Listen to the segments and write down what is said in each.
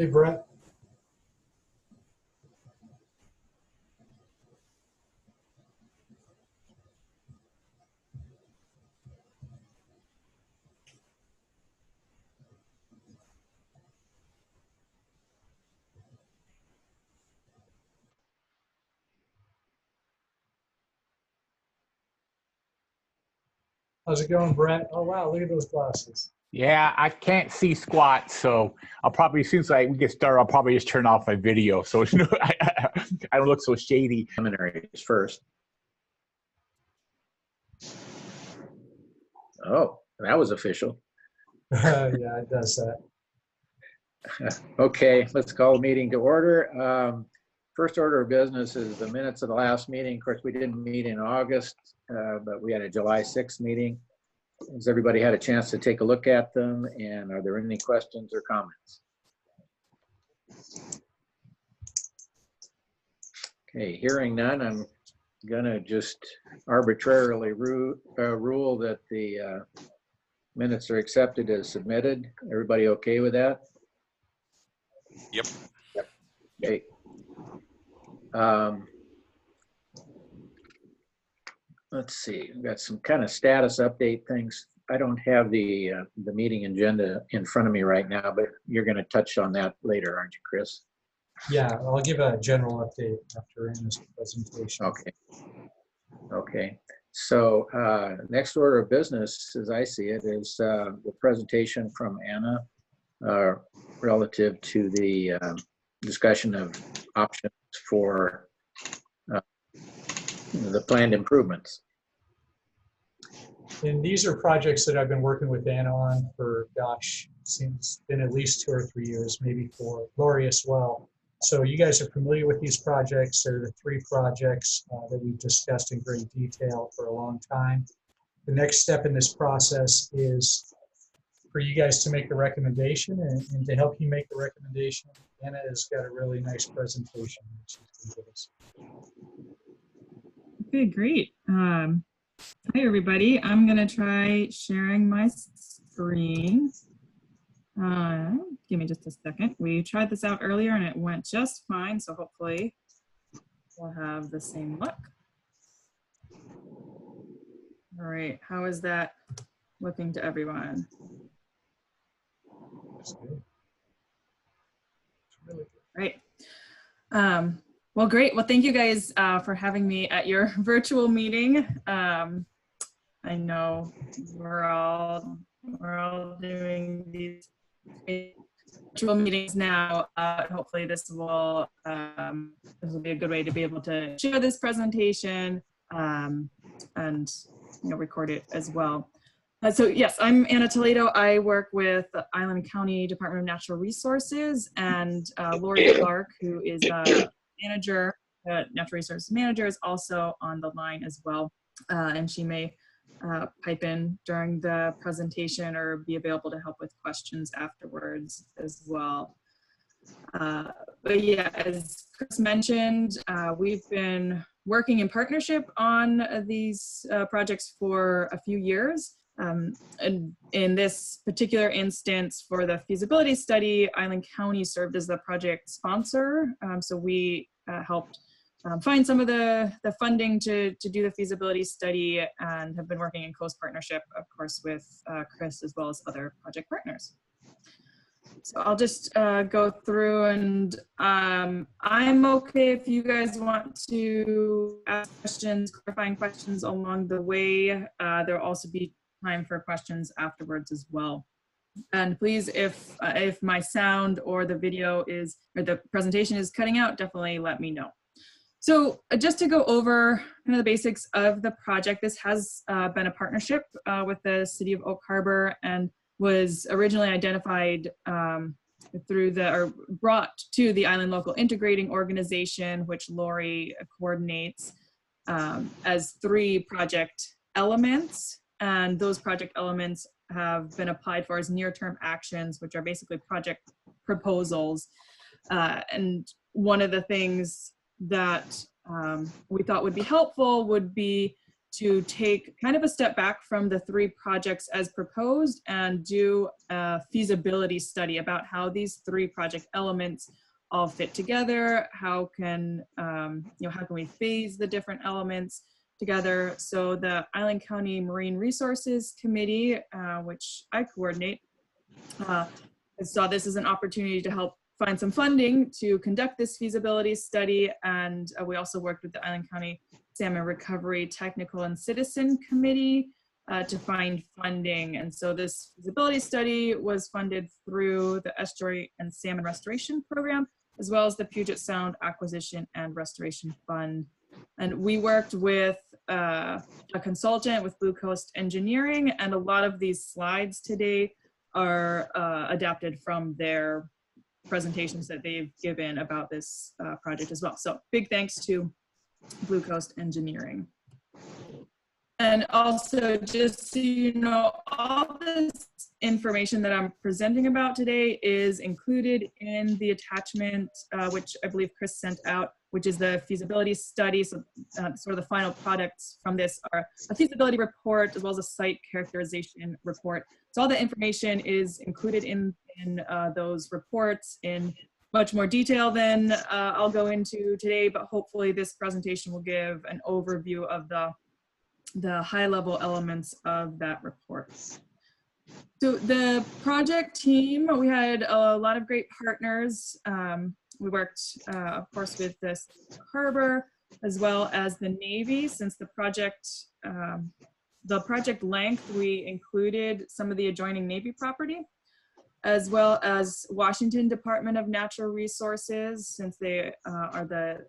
Hey, Brett. How's it going, Brett? Oh, wow, look at those glasses. Yeah, I can't see squat, so I'll probably, as soon as we get started, I'll probably just turn off my video, so I don't look so shady. Preliminaries first. Oh, that was official. Yeah, it does that. Okay, let's call the meeting to order. First order of business is the minutes of the last meeting. Of course, we didn't meet in August, but we had a July 6th meeting. Has everybody had a chance to take a look at them? And are there any questions or comments? Okay, hearing none, I'm gonna just arbitrarily rule that the minutes are accepted as submitted. Everybody okay with that? Yep. Okay. Let's see, we've got some kind of status update things. I don't have the meeting agenda in front of me right now, but you're going to touch on that later, aren't you, Chris? Yeah, I'll give a general update after Anna's presentation. Okay. Okay. So next order of business, as I see it, is the presentation from Anna relative to the discussion of options for the planned improvements. And these are projects that I've been working with Anna on for, gosh, seems been at least 2 or 3 years, maybe 4. Lori as well. So you guys are familiar with these projects. They're the 3 projects that we've discussed in great detail for a long time. The next step in this process is for you guys to make a recommendation, and to help you make the recommendation, Anna has got a really nice presentation that she's going to give us. Okay, great. Hi, everybody. I'm going to try sharing my screen. Give me just a second. We tried this out earlier and it went just fine, so hopefully we'll have the same look. All right, how is that looking to everyone? That's good. It's really good. Right. Well, great. Well, thank you guys for having me at your virtual meeting. I know we're all doing these virtual meetings now. Hopefully this will be a good way to be able to share this presentation and record it as well. So yes, I'm Anna Toledo. I work with the Island County Department of Natural Resources, and Lori Clark, who is a manager, natural resources manager, is also on the line as well, and she may pipe in during the presentation or be available to help with questions afterwards as well. But yeah, as Chris mentioned, we've been working in partnership on these projects for a few years. And in this particular instance, for the feasibility study, Island County served as the project sponsor. So we helped find some of the funding to do the feasibility study, and have been working in close partnership, of course, with Chris as well as other project partners. So I'll just go through, and I'm okay if you guys want to ask questions, clarifying questions along the way. There'll also be time for questions afterwards as well. And please, if my sound or the video is, or the presentation is cutting out, definitely let me know. So just to go over kind of the basics of the project, this has been a partnership with the City of Oak Harbor, and was originally identified or brought to the Island Local Integrating Organization, which Lori coordinates, as 3 project elements. And those project elements have been applied for as near-term actions, which are basically project proposals. And one of the things that we thought would be helpful would be to take kind of a step back from the 3 projects as proposed and do a feasibility study about how these 3 project elements all fit together. How can, how can we phase the different elements together? So the Island County Marine Resources Committee, which I coordinate, saw this as an opportunity to help find some funding to conduct this feasibility study. And we also worked with the Island County Salmon Recovery Technical and Citizen Committee to find funding. And so this feasibility study was funded through the Estuary and Salmon Restoration Program, as well as the Puget Sound Acquisition and Restoration Fund. And we worked with a consultant with Blue Coast Engineering, and a lot of these slides today are adapted from their presentations that they've given about this project as well. So big thanks to Blue Coast Engineering. And also, just so you know, all this information that I'm presenting about today is included in the attachment, which I believe Chris sent out, which is the feasibility study. So sort of the final products from this are a feasibility report as well as a site characterization report. So all the information is included in those reports in much more detail than I'll go into today, but hopefully this presentation will give an overview of the high-level elements of that report. So the project team, we had a lot of great partners. We worked, of course, with the Harbor as well as the Navy. Since the project length, we included some of the adjoining Navy property, as well as Washington Department of Natural Resources, since they are the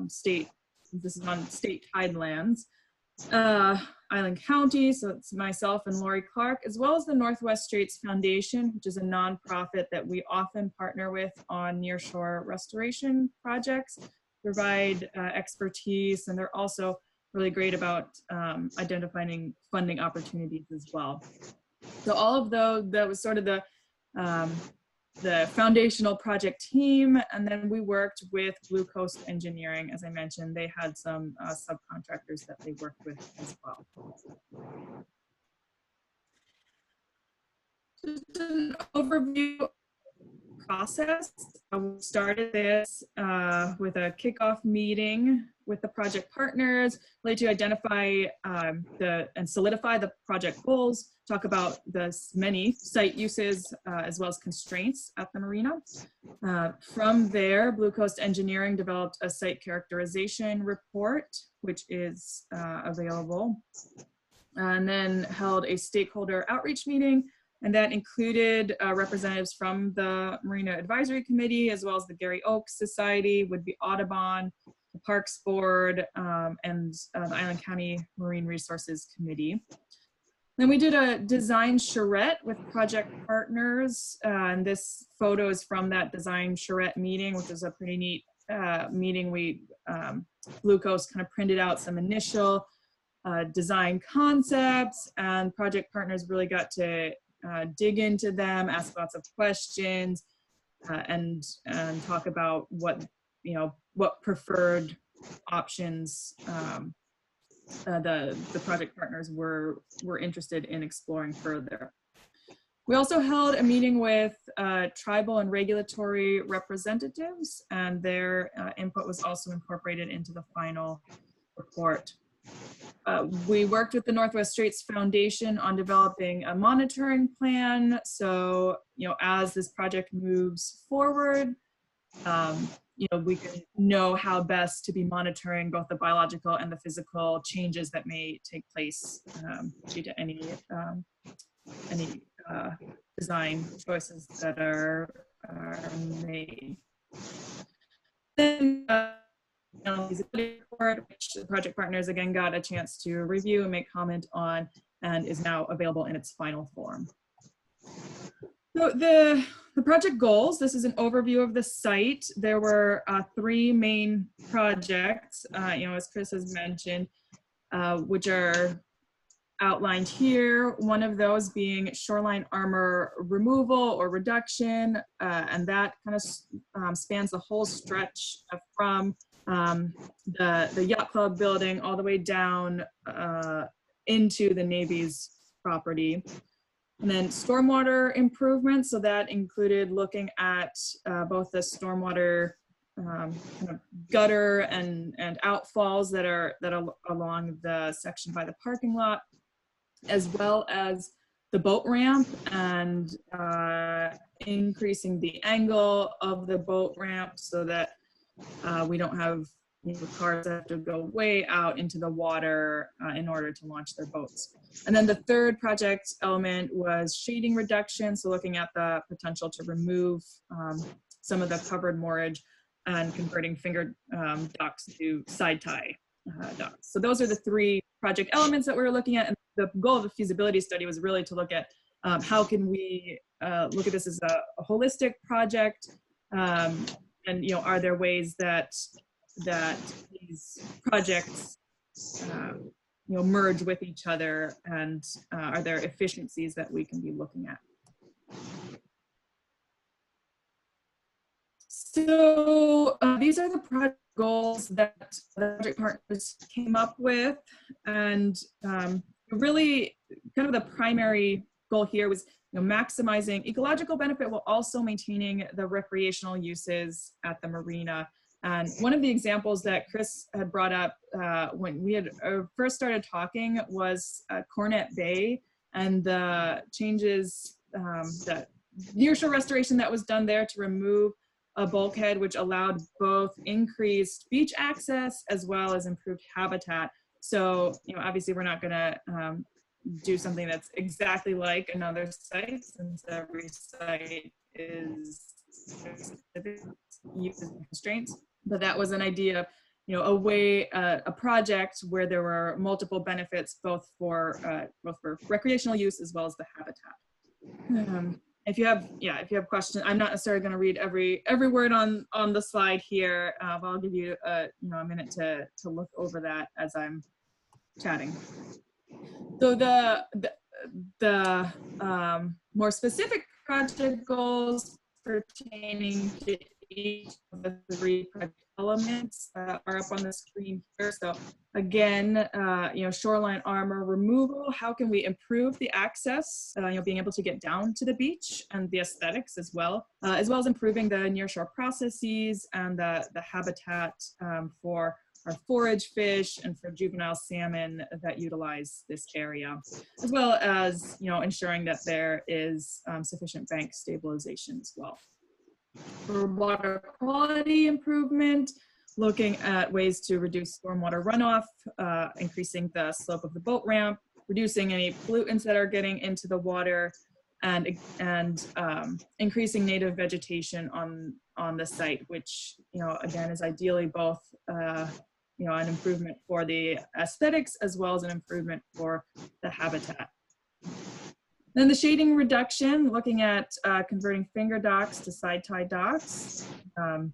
state, this is on state tidelands. Island County, so it's myself and Lori Clark, as well as the Northwest Straits Foundation, which is a nonprofit that we often partner with on nearshore restoration projects, provide expertise, and they're also really great about identifying funding opportunities as well. So all of those, that was sort of the foundational project team, and then we worked with Blue Coast Engineering. As I mentioned, they had some subcontractors that they worked with as well. Just an overview process. We started this with a kickoff meeting with the project partners, really to identify and solidify the project goals, talk about the many site uses as well as constraints at the marina. From there, Blue Coast Engineering developed a site characterization report, which is available, and then held a stakeholder outreach meeting. And that included representatives from the Marina Advisory Committee, as well as the Gary Oaks Society, Would-Be Audubon, the Parks Board, and the Island County Marine Resources Committee. Then we did a design charrette with project partners, and this photo is from that design charrette meeting, which was a pretty neat meeting. We, Blue Coast kind of printed out some initial design concepts, and project partners really got to dig into them, ask lots of questions, and talk about what preferred options the project partners were interested in exploring further. We also held a meeting with tribal and regulatory representatives, and their input was also incorporated into the final report. We worked with the Northwest Straits Foundation on developing a monitoring plan. So, as this project moves forward, we can know how best to be monitoring both the biological and the physical changes that may take place due to any design choices that are made. Then, feasibility report, which the project partners again got a chance to review and make comment on, and is now available in its final form. So the project goals, this is an overview of the site. There were 3 main projects, as Chris has mentioned, which are outlined here. One of those being shoreline armor removal or reduction, and that kind of spans the whole stretch from the yacht club building all the way down into the Navy's property. And then stormwater improvements. So that included looking at both the stormwater kind of gutter and outfalls that are along the section by the parking lot, as well as the boat ramp and increasing the angle of the boat ramp so that we don't have cars that have to go way out into the water in order to launch their boats. And then the third project element was shading reduction. So looking at the potential to remove some of the covered moorage and converting finger docks to side tie docks. So those are the three project elements that we were looking at. And the goal of the feasibility study was really to look at how can we look at this as a holistic project, and are there ways that these projects merge with each other, and are there efficiencies that we can be looking at? So these are the project goals that the project partners came up with, and really kind of the primary goal here was maximizing ecological benefit while also maintaining the recreational uses at the marina. And one of the examples that Chris had brought up when we had first started talking was Cornet Bay and the changes, that nearshore restoration that was done there to remove a bulkhead, which allowed both increased beach access as well as improved habitat. So, obviously we're not gonna do something that's exactly like another site, since every site is specific uses and constraints. But that was an idea, a project where there were multiple benefits, both for recreational use as well as the habitat. If you have questions, I'm not necessarily going to read every word on the slide here, but I'll give you a minute to look over that as I'm chatting. So the more specific project goals pertaining to each of the three project elements are up on the screen here. So again, shoreline armor removal. How can we improve the access? Being able to get down to the beach, and the aesthetics as well as improving the nearshore processes and the habitat for our forage fish and for juvenile salmon that utilize this area, as well as ensuring that there is sufficient bank stabilization as well. For water quality improvement, looking at ways to reduce stormwater runoff, increasing the slope of the boat ramp, reducing any pollutants that are getting into the water, and increasing native vegetation on the site, which again is ideally both an improvement for the aesthetics as well as an improvement for the habitat. Then the shading reduction, looking at converting finger docks to side tie docks, and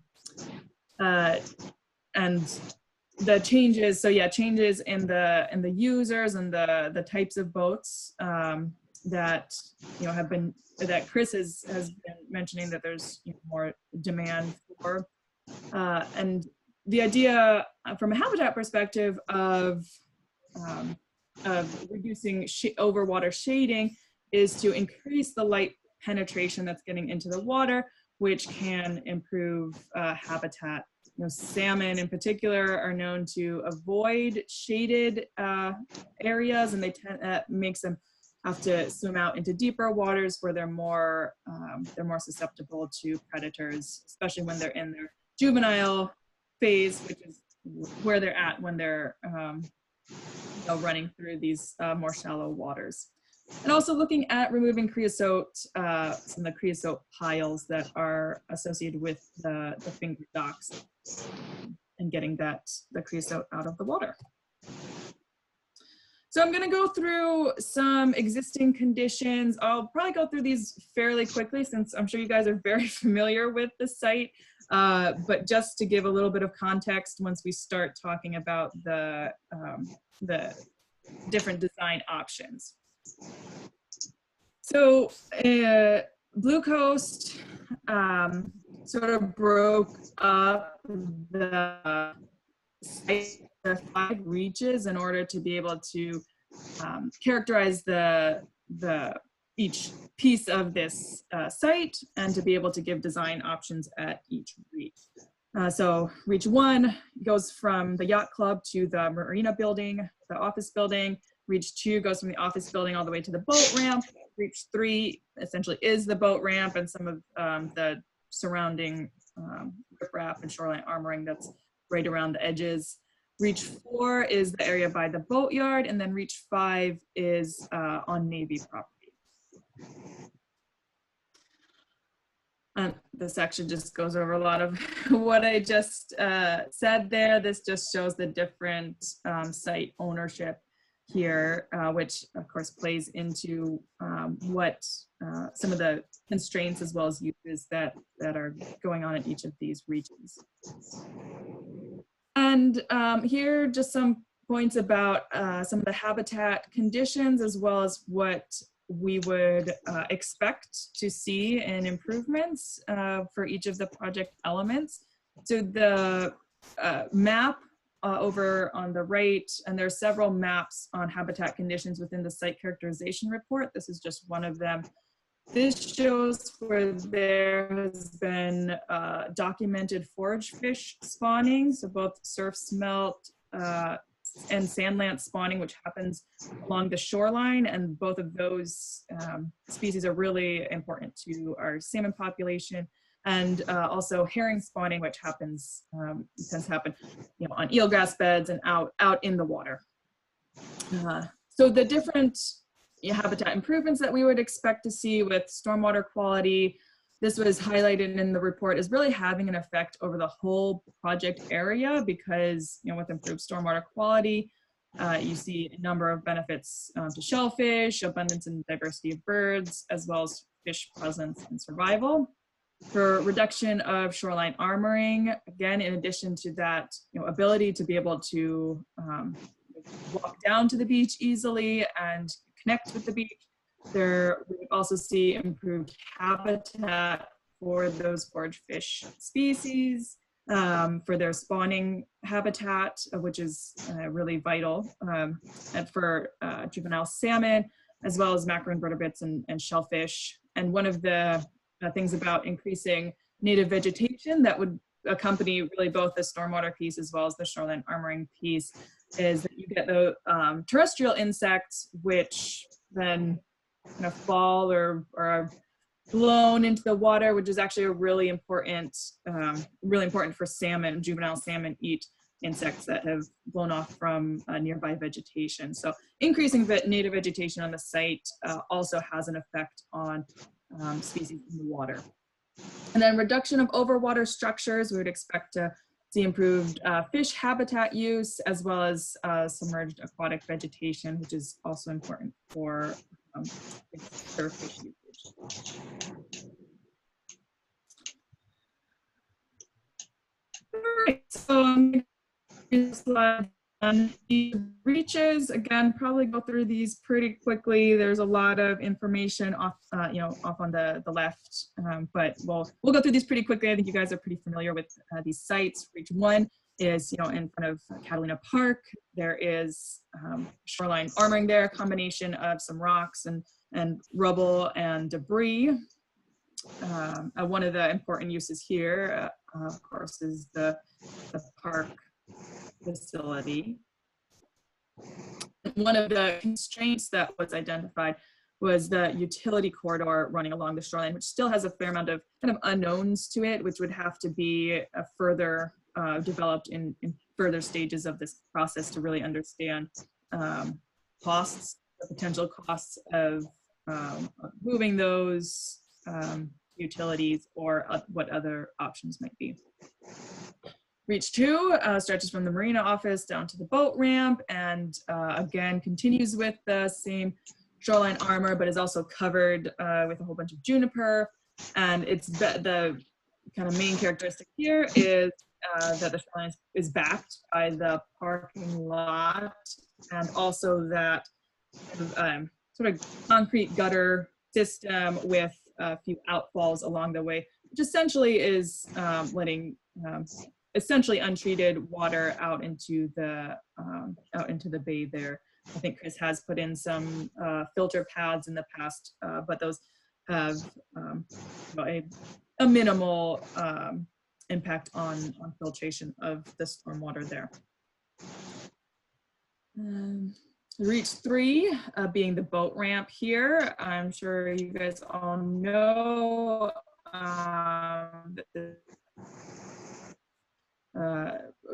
the changes. So yeah, changes in the users and the types of boats that that Chris has been mentioning that there's more demand for, and the idea from a habitat perspective of reducing overwater shading is to increase the light penetration that's getting into the water, which can improve habitat. Salmon in particular are known to avoid shaded areas, and makes them have to swim out into deeper waters where they're more susceptible to predators, especially when they're in their juvenile phase, which is where they're at when they're running through these more shallow waters. And also looking at removing creosote, some of the creosote piles that are associated with the finger docks, and getting the creosote out of the water. So I'm going to go through some existing conditions. I'll probably go through these fairly quickly since I'm sure you guys are very familiar with the site. But just to give a little bit of context, once we start talking about the different design options. So Blue Coast sort of broke up the site, the 5 reaches, in order to be able to characterize each piece of this site, and to be able to give design options at each reach. So reach 1 goes from the yacht club to the Marina building, the office building. Reach 2 goes from the office building all the way to the boat ramp. Reach 3 essentially is the boat ramp and some of the surrounding riprap and shoreline armoring that's right around the edges. Reach 4 is the area by the boatyard, and then reach 5 is on Navy property. This actually just goes over a lot of what I just said there. This just shows the different site ownership here, which of course plays into what some of the constraints as well as uses that are going on at each of these regions. And here just some points about some of the habitat conditions, as well as what we would expect to see in improvements for each of the project elements. So the map over on the right, and there are several maps on habitat conditions within the site characterization report. This is just one of them. This shows where there has been documented forage fish spawning, so both surf smelt and sand lance spawning, which happens along the shoreline, and both of those species are really important to our salmon population. And also herring spawning, which happens tends to happen, on eelgrass beds and out in the water. So the different habitat improvements that we would expect to see with stormwater quality, this was highlighted in the report, is really having an effect over the whole project area, because with improved stormwater quality, you see a number of benefits to shellfish, abundance and diversity of birds, as well as fish presence and survival. For reduction of shoreline armoring, again, in addition to that ability to be able to walk down to the beach easily and connect with the beach, there we would also see improved habitat for those forage fish species, for their spawning habitat, which is really vital, and for juvenile salmon, as well as macroinvertebrates and shellfish. And one of the things about increasing native vegetation that would accompany really both the stormwater piece as well as the shoreline armoring piece is that you get the terrestrial insects, which then kind of fall or are blown into the water, which is actually a really important for salmon. Juvenile salmon eat insects that have blown off from nearby vegetation. So increasing native vegetation on the site also has an effect on species in the water. And then reduction of overwater structures, we would expect to see improved fish habitat use, as well as submerged aquatic vegetation, which is also important for surface usage. All right, so slide on the reaches, again, probably go through these pretty quickly. There's a lot of information off, off on the left, but we'll go through these pretty quickly. I think you guys are pretty familiar with these sites. Reach 1 is, in front of Catalina Park. There is shoreline armoring there, a combination of some rocks and rubble and debris. One of the important uses here, of course, is the park facility. One of the constraints that was identified was the utility corridor running along the shoreline, which still has a fair amount of kind of unknowns to it, which would have to be further developed in further stages of this process to really understand costs, the potential costs of moving those utilities, or what other options might be. Reach 2 stretches from the Marina office down to the boat ramp, and again continues with the same shoreline armor, but is also covered with a whole bunch of juniper. And it's the kind of main characteristic here is that the shoreline is backed by the parking lot, and also that sort of concrete gutter system with a few outfalls along the way, which essentially is letting essentially untreated water out into the bay there. I think Chris has put in some filter pads in the past, but those have a minimal impact on filtration of the stormwater there. Reach 3 being the boat ramp here. I'm sure you guys all know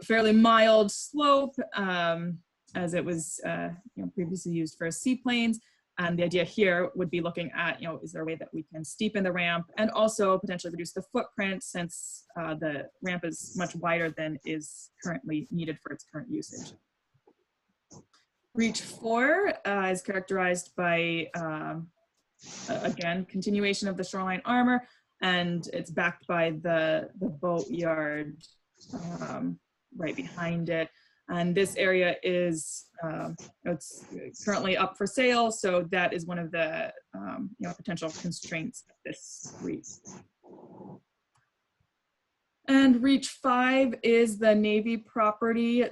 fairly mild slope as it was previously used for seaplanes. And the idea here would be looking at, is there a way that we can steepen the ramp and also potentially reduce the footprint, since the ramp is much wider than is currently needed for its current usage. Reach 4 is characterized by, again, continuation of the shoreline armor, and it's backed by the boat yard right behind it. And this area is it's currently up for sale, so that is one of the potential constraints of this reach. And reach 5 is the Navy property.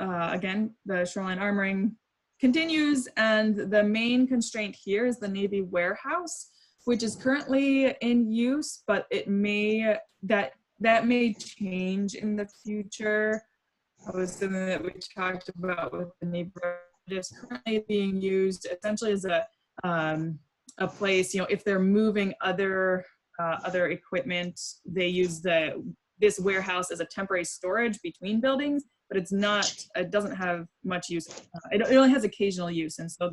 Again, the shoreline armoring continues, and the main constraint here is the Navy warehouse, which is currently in use, but it may that may change in the future. That was something that we talked about with the Navy. It is currently being used essentially as a place. If they're moving other equipment, they use this warehouse as a temporary storage between buildings. But it's not. It doesn't have much use. It only has occasional use, and so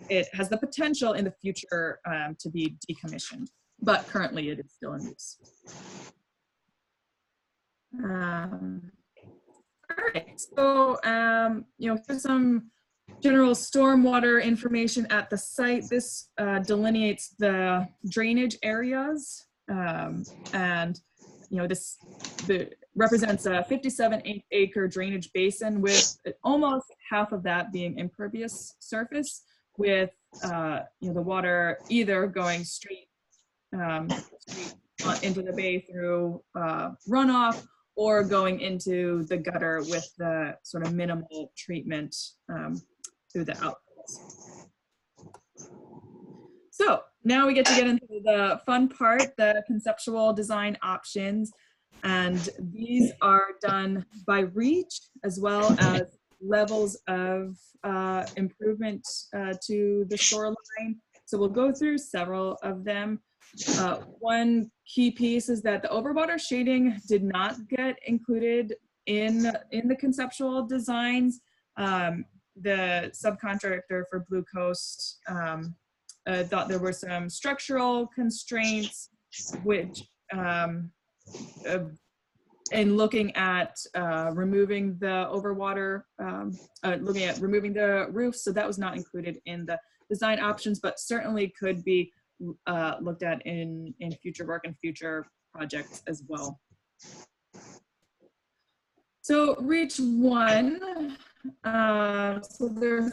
it has the potential in the future to be decommissioned. But currently, it is still in use. All right, so here's some general stormwater information at the site. This delineates the drainage areas, and this represents a 57-acre drainage basin, with almost half of that being impervious surface, with the water either going straight into the bay through runoff, or going into the gutter with the sort of minimal treatment through the outfalls. So now we get to get into the fun part, the conceptual design options. And these are done by reach, as well as levels of improvement to the shoreline. So we'll go through several of them. One key piece is that the overwater shading did not get included in the conceptual designs. The subcontractor for Blue Coast thought there were some structural constraints, which in looking at removing the overwater, looking at removing the roof, so that was not included in the design options, but certainly could be looked at in future work and future projects as well. So reach 1, so there are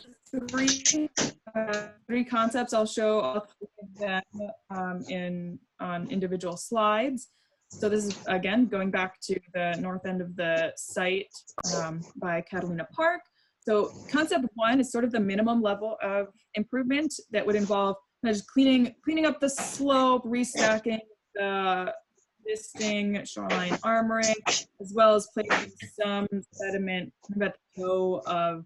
three concepts. I'll show all three of them on individual slides. So this is, again, going back to the north end of the site by Catalina Park. So concept 1 is sort of the minimum level of improvement that would involve just cleaning up the slope, restacking the existing shoreline armoring, as well as placing some sediment at the toe of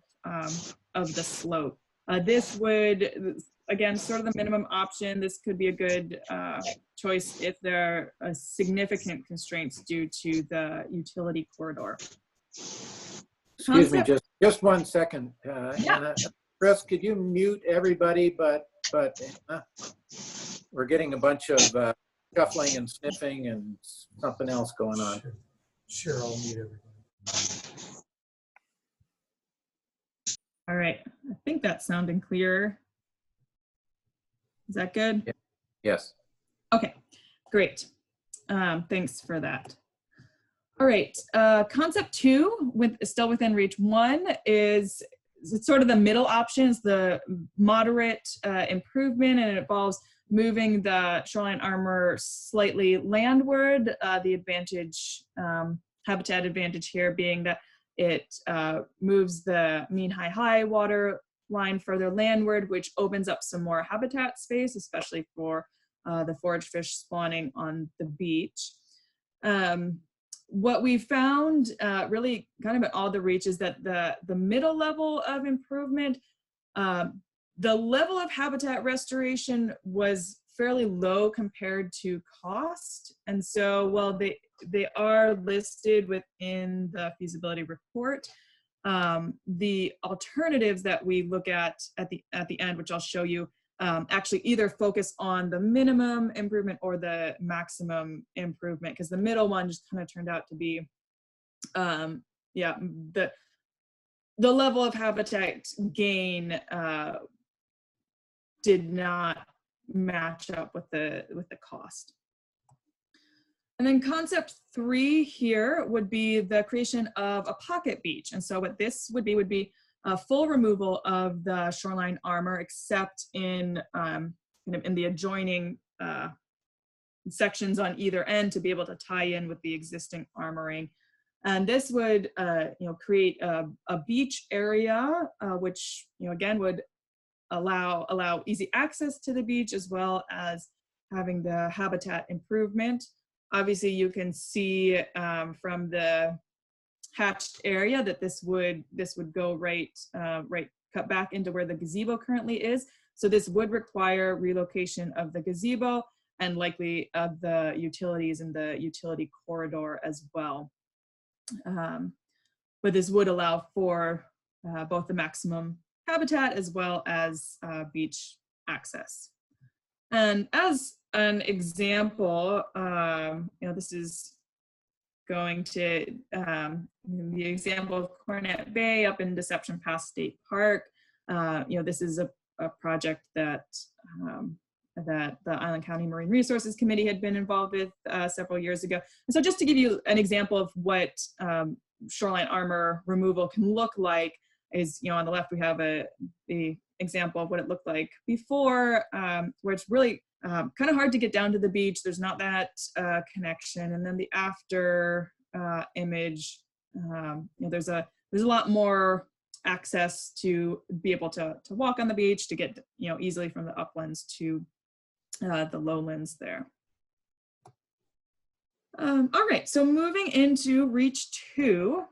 the slope. This would, again, sort of the minimum option. This could be a good choice if there are significant constraints due to the utility corridor. Excuse me, just 1 second. Anna. Chris, could you mute everybody but we're getting a bunch of shuffling and sniffing and something else going on. Sure, I'll mute everybody. All right, I think that's sounding clearer. Is that good? Yeah. Yes. Okay, great. Thanks for that. All right, concept 2, still within reach 1, is it's sort of the middle options, the moderate improvement, and it involves moving the shoreline armor slightly landward, the advantage, habitat advantage here being that it moves the mean high water line further landward, which opens up some more habitat space, especially for the forage fish spawning on the beach. What we found really kind of at all the reach is that the middle level of improvement, the level of habitat restoration was fairly low compared to cost. And so while they are listed within the feasibility report, the alternatives that we look at the end, which I'll show you, actually either focus on the minimum improvement or the maximum improvement, because the middle one just kind of turned out to be, yeah, the level of habitat gain did not match up with the cost. And then concept 3 here would be the creation of a pocket beach. And so what this would be a full removal of the shoreline armor, except in kind of in the adjoining sections on either end to be able to tie in with the existing armoring. And this would create a beach area, which again would allow easy access to the beach, as well as having the habitat improvement. Obviously, you can see from the hatched area that this would go right cut back into where the gazebo currently is. So this would require relocation of the gazebo and likely of the utilities in the utility corridor as well. But this would allow for both the maximum habitat as well as beach access. And as an example, this is going to the example of Cornet Bay up in Deception Pass State Park. This is a project that that the Island County Marine Resources Committee had been involved with several years ago. And so just to give you an example of what shoreline armor removal can look like is, on the left we have the example of what it looked like before, where it's really kind of hard to get down to the beach. There's not that connection. And then the after image, there's a lot more access to be able to walk on the beach, to get easily from the uplands to the lowlands there. All right, so moving into Reach 2,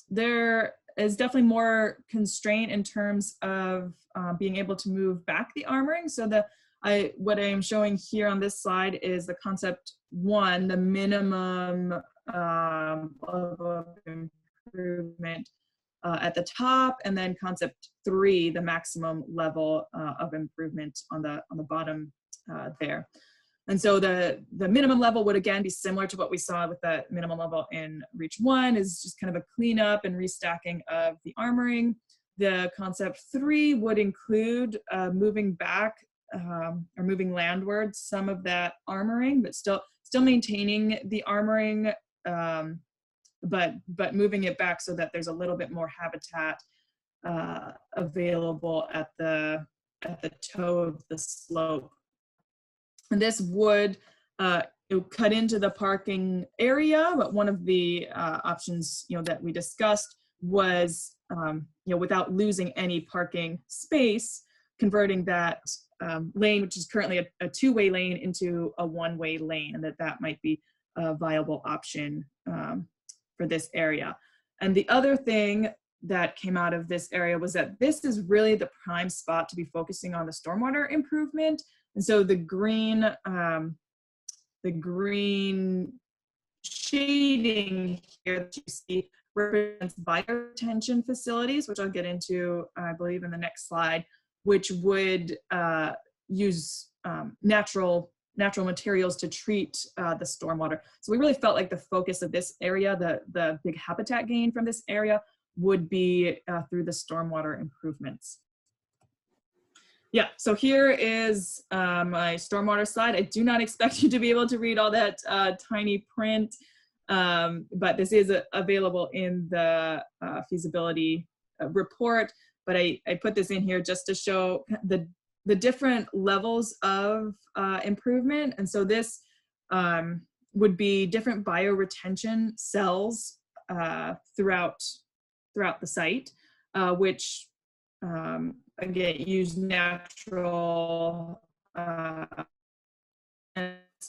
there is definitely more constraint in terms of being able to move back the armoring. So what I am showing here on this slide is the concept 1, the minimum of improvement at the top, and then concept 3, the maximum level of improvement on the bottom there. And so the minimum level would again be similar to what we saw with the minimum level in Reach 1, is just kind of a cleanup and restacking of the armoring. The concept 3 would include moving back or moving landward some of that armoring, but still maintaining the armoring, but moving it back so that there's a little bit more habitat available at the toe of the slope. And this would cut into the parking area, but one of the options that we discussed was without losing any parking space, converting that lane, which is currently a two-way lane, into a one-way lane, and that might be a viable option for this area. And the other thing that came out of this area was that this is really the prime spot to be focusing on the stormwater improvement. And so the green shading here that you see represents bioretention facilities, which I'll get into, I believe, in the next slide, which would use natural materials to treat the stormwater. So we really felt like the focus of this area, the big habitat gain from this area, would be through the stormwater improvements. Yeah, so here is my stormwater slide. I do not expect you to be able to read all that tiny print, but this is available in the feasibility report. But I put this in here just to show the the different levels of improvement. And so this would be different bioretention cells throughout the site, which again use natural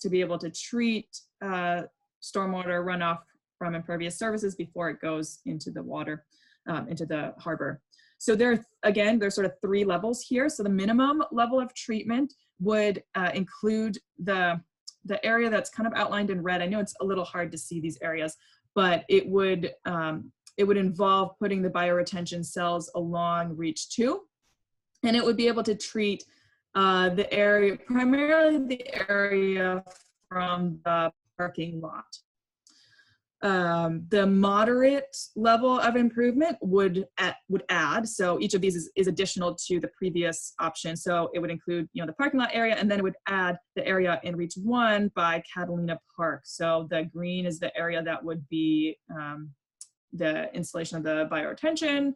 to be able to treat stormwater runoff from impervious surfaces before it goes into the water, into the harbor. So there's sort of 3 levels here. So the minimum level of treatment would include the area that's kind of outlined in red. I know it's a little hard to see these areas, but it would involve putting the bioretention cells along reach 2, and it would be able to treat the area, primarily the area from the parking lot. The moderate level of improvement would add, so each of these is additional to the previous option. So it would include, the parking lot area, and then it would add the area in reach 1 by Catalina Park. So the green is the area that would be the installation of the bioretention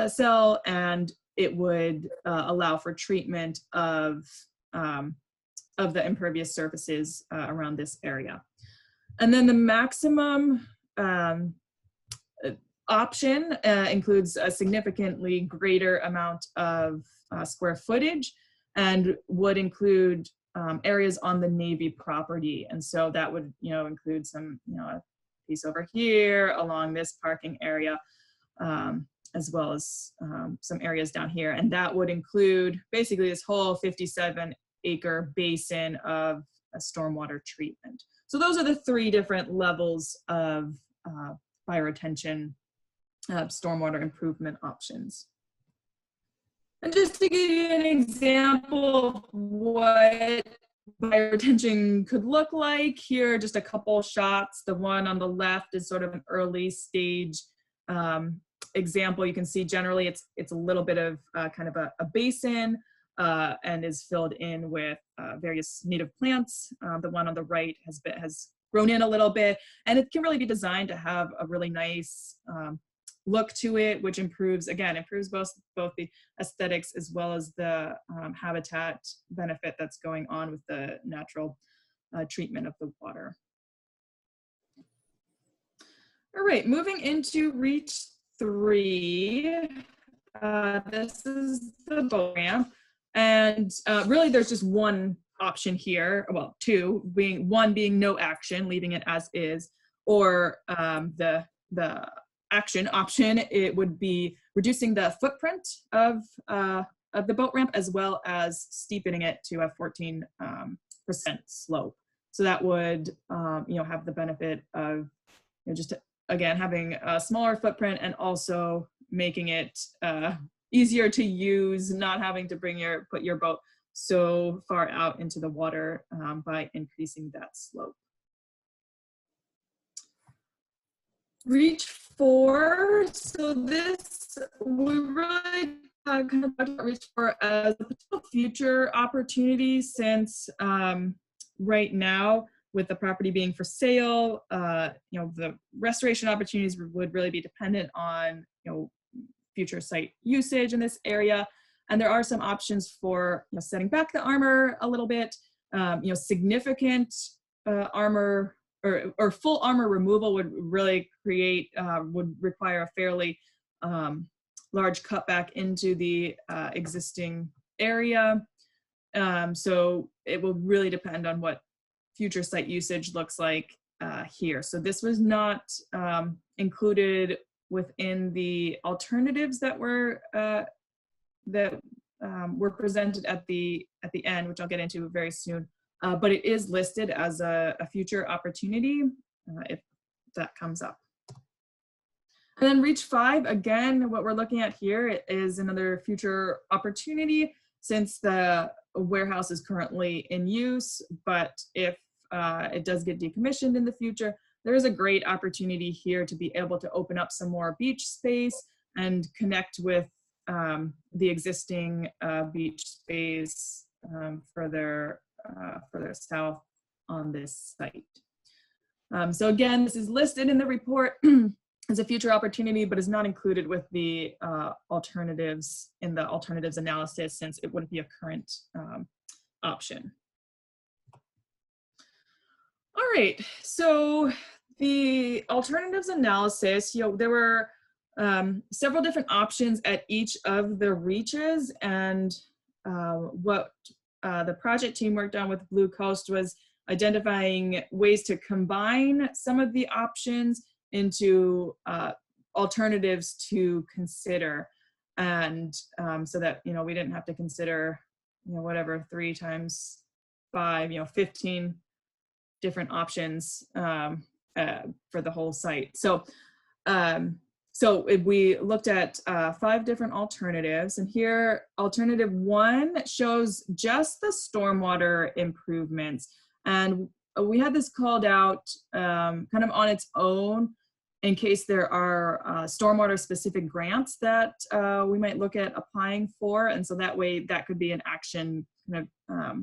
cell, and it would allow for treatment of the impervious surfaces around this area. And then the maximum option includes a significantly greater amount of square footage, and would include areas on the Navy property. And so that would, include some, a piece over here along this parking area, as well as some areas down here. And that would include basically this whole 57-acre basin of stormwater treatment. So those are the 3 different levels of bioretention stormwater improvement options. And just to give you an example of what bioretention could look like, here are just a couple shots. The one on the left is sort of an early stage example. You can see generally it's a little bit of kind of a basin, and is filled in with various native plants. The one on the right has grown in a little bit, and it can really be designed to have a really nice look to it, which improves both the aesthetics as well as the habitat benefit that's going on with the natural treatment of the water. All right, moving into reach 3. This is the boat ramp. And really there's just one option here, well, 2, one being no action, leaving it as is, or the action option, it would be reducing the footprint of the boat ramp, as well as steepening it to a 14% slope. So that would have the benefit of just again having a smaller footprint, and also making it easier to use, not having to put your boat so far out into the water by increasing that slope. Reach 4, so this, we really kind of talked about reach 4 as a potential future opportunity, since right now, with the property being for sale, the restoration opportunities would really be dependent on, future site usage in this area. And there are some options for setting back the armor a little bit. Significant armor or full armor removal would really would require a fairly large cutback into the existing area. So it will really depend on what future site usage looks like here. So this was not included within the alternatives that were presented at the end, which I'll get into very soon. But it is listed as a future opportunity if that comes up. And then reach 5, again, what we're looking at here is another future opportunity, since the warehouse is currently in use, but if it does get decommissioned in the future, there is a great opportunity here to be able to open up some more beach space and connect with the existing beach space further south on this site. So again, this is listed in the report as a future opportunity, but is not included with the alternatives in the alternatives analysis, since it wouldn't be a current option. All right, so the alternatives analysis, there were several different options at each of the reaches, and what the project team worked on with Blue Coast was identifying ways to combine some of the options into alternatives to consider, and so that we didn't have to consider whatever 3 times 5, 15 different options for the whole site. So if we looked at 5 different alternatives, and here alternative 1 shows just the stormwater improvements, and we had this called out kind of on its own in case there are stormwater specific grants that we might look at applying for, and so that way that could be an action kind of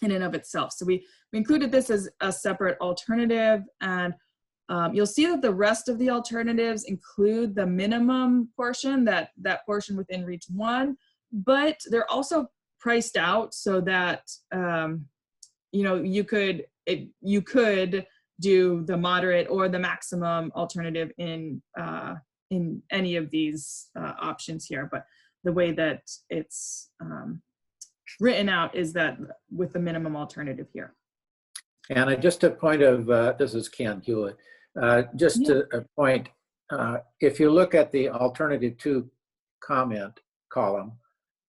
in and of itself. So we included this as a separate alternative, and you'll see that the rest of the alternatives include the minimum portion, that portion within reach 1, but they're also priced out so that you could do the moderate or the maximum alternative in any of these options here. But the way that it's written out is that with the minimum alternative here. And just a point of, this is Ken Hewlett, just a point, if you look at the alternative 2 comment column,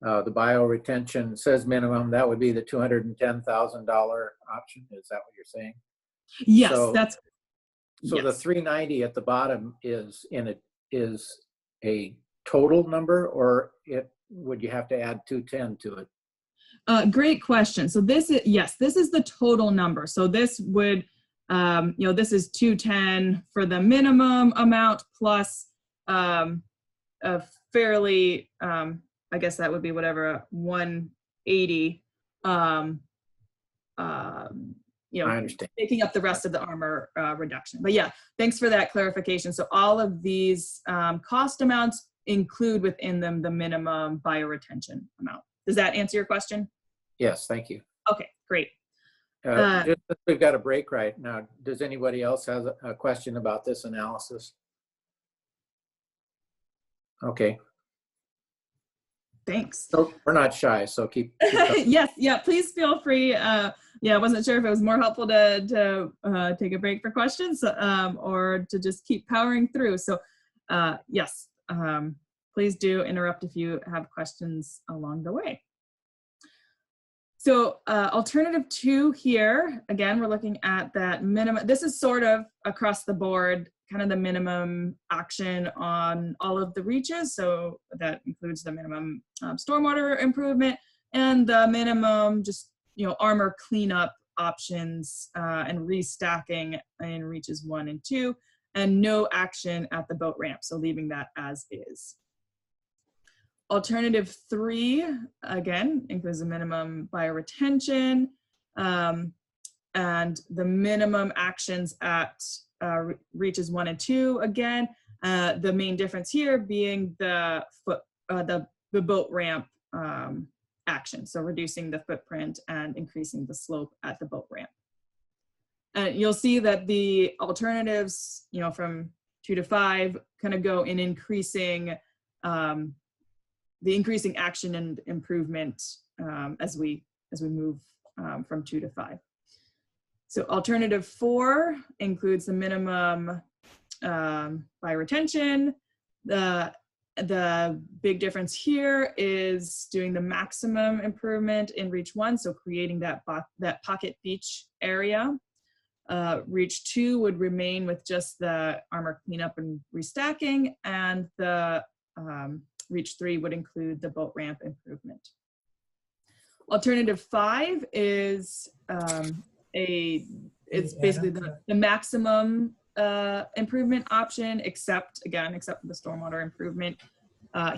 the bioretention says minimum, that would be the $210,000 option. Is that what you're saying? Yes, so, that's. So yes. the 390 at the bottom is a total number, or would you have to add 210 to it? Great question. So this is, yes, this is the total number. So this would, this is 210 for the minimum amount plus a fairly, I guess that would be whatever, 180, I understand. Making up the rest of the armor reduction. But yeah, thanks for that clarification. So all of these cost amounts include within them the minimum bioretention amount. Does that answer your question? Yes, thank you. Okay, great. Just, we've got a break right now. Does anybody else have a question about this analysis? Okay. Thanks. So we're not shy, so keep Yes, yeah, please feel free. Yeah, I wasn't sure if it was more helpful to take a break for questions or to just keep powering through. So yes, please do interrupt if you have questions along the way. So alternative 2 here, again, we're looking at that minimum. This is sort of across the board, kind of the minimum action on all of the reaches. So that includes the minimum stormwater improvement and the minimum just, armor cleanup options and restacking in reaches 1 and 2, and no action at the boat ramp. So leaving that as is. Alternative 3, again, includes the minimum bioretention and the minimum actions at reaches 1 and 2. Again, the main difference here being the boat ramp action. So reducing the footprint and increasing the slope at the boat ramp. And you'll see that the alternatives, from 2 to 5 kind of go in increasing the increasing action and improvement as we move from 2 to 5. So alternative 4 includes the minimum bioretention. The big difference here is doing the maximum improvement in reach 1, so creating that pocket beach area. Reach 2 would remain with just the armor cleanup and restacking, and the reach 3 would include the boat ramp improvement. Alternative 5 is it's basically the maximum improvement option, except for the stormwater improvement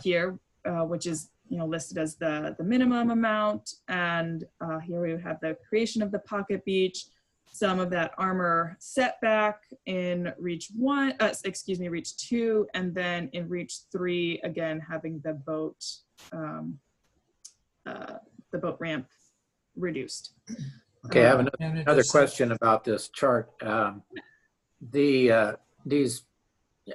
here, which is listed as the minimum amount. And here we would have the creation of the pocket beach, some of that armor setback in reach reach 2, and then in reach 3, again, having the boat ramp reduced. Okay, I have And another question about this chart. These,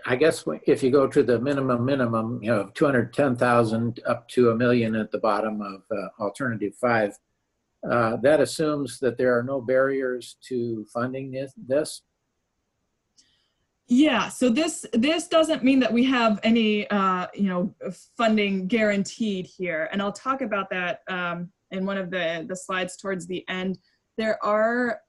I guess if you go to the minimum, you know, 210,000 up to $1 million at the bottom of alternative 5, that assumes that there are no barriers to funding this. Yeah, so this doesn't mean that we have any funding guaranteed here, and I'll talk about that in one of the slides towards the end. There are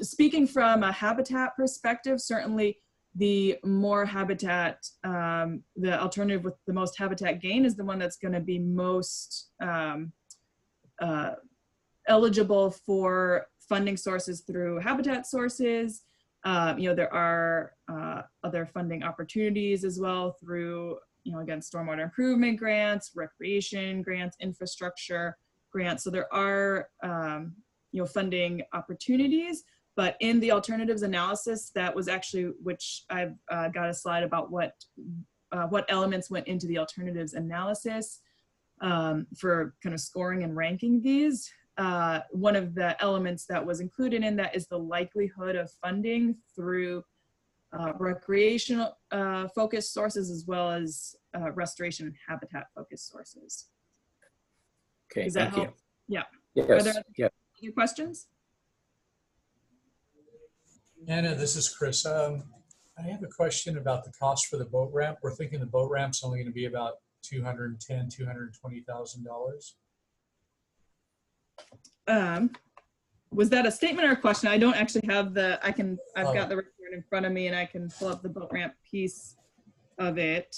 speaking from a habitat perspective, certainly the more habitat, the alternative with the most habitat gain is the one that's going to be most eligible for funding sources through habitat sources. There are other funding opportunities as well through, again, stormwater improvement grants, recreation grants, infrastructure grants. So there are, funding opportunities. But in the alternatives analysis, that was actually, which I've got a slide about what elements went into the alternatives analysis for kind of scoring and ranking these. One of the elements that was included in that is the likelihood of funding through recreational focused sources as well as restoration and habitat focused sources. Okay, Does that help? you. Yeah. Yes. Are there Yeah. other questions? Anna, this is Chris. I have a question about the cost for the boat ramp. We're thinking the boat ramp's only going to be about $220,000. Was that a statement or a question? I don't actually have I've got the report in front of me and I can pull up the boat ramp piece of it.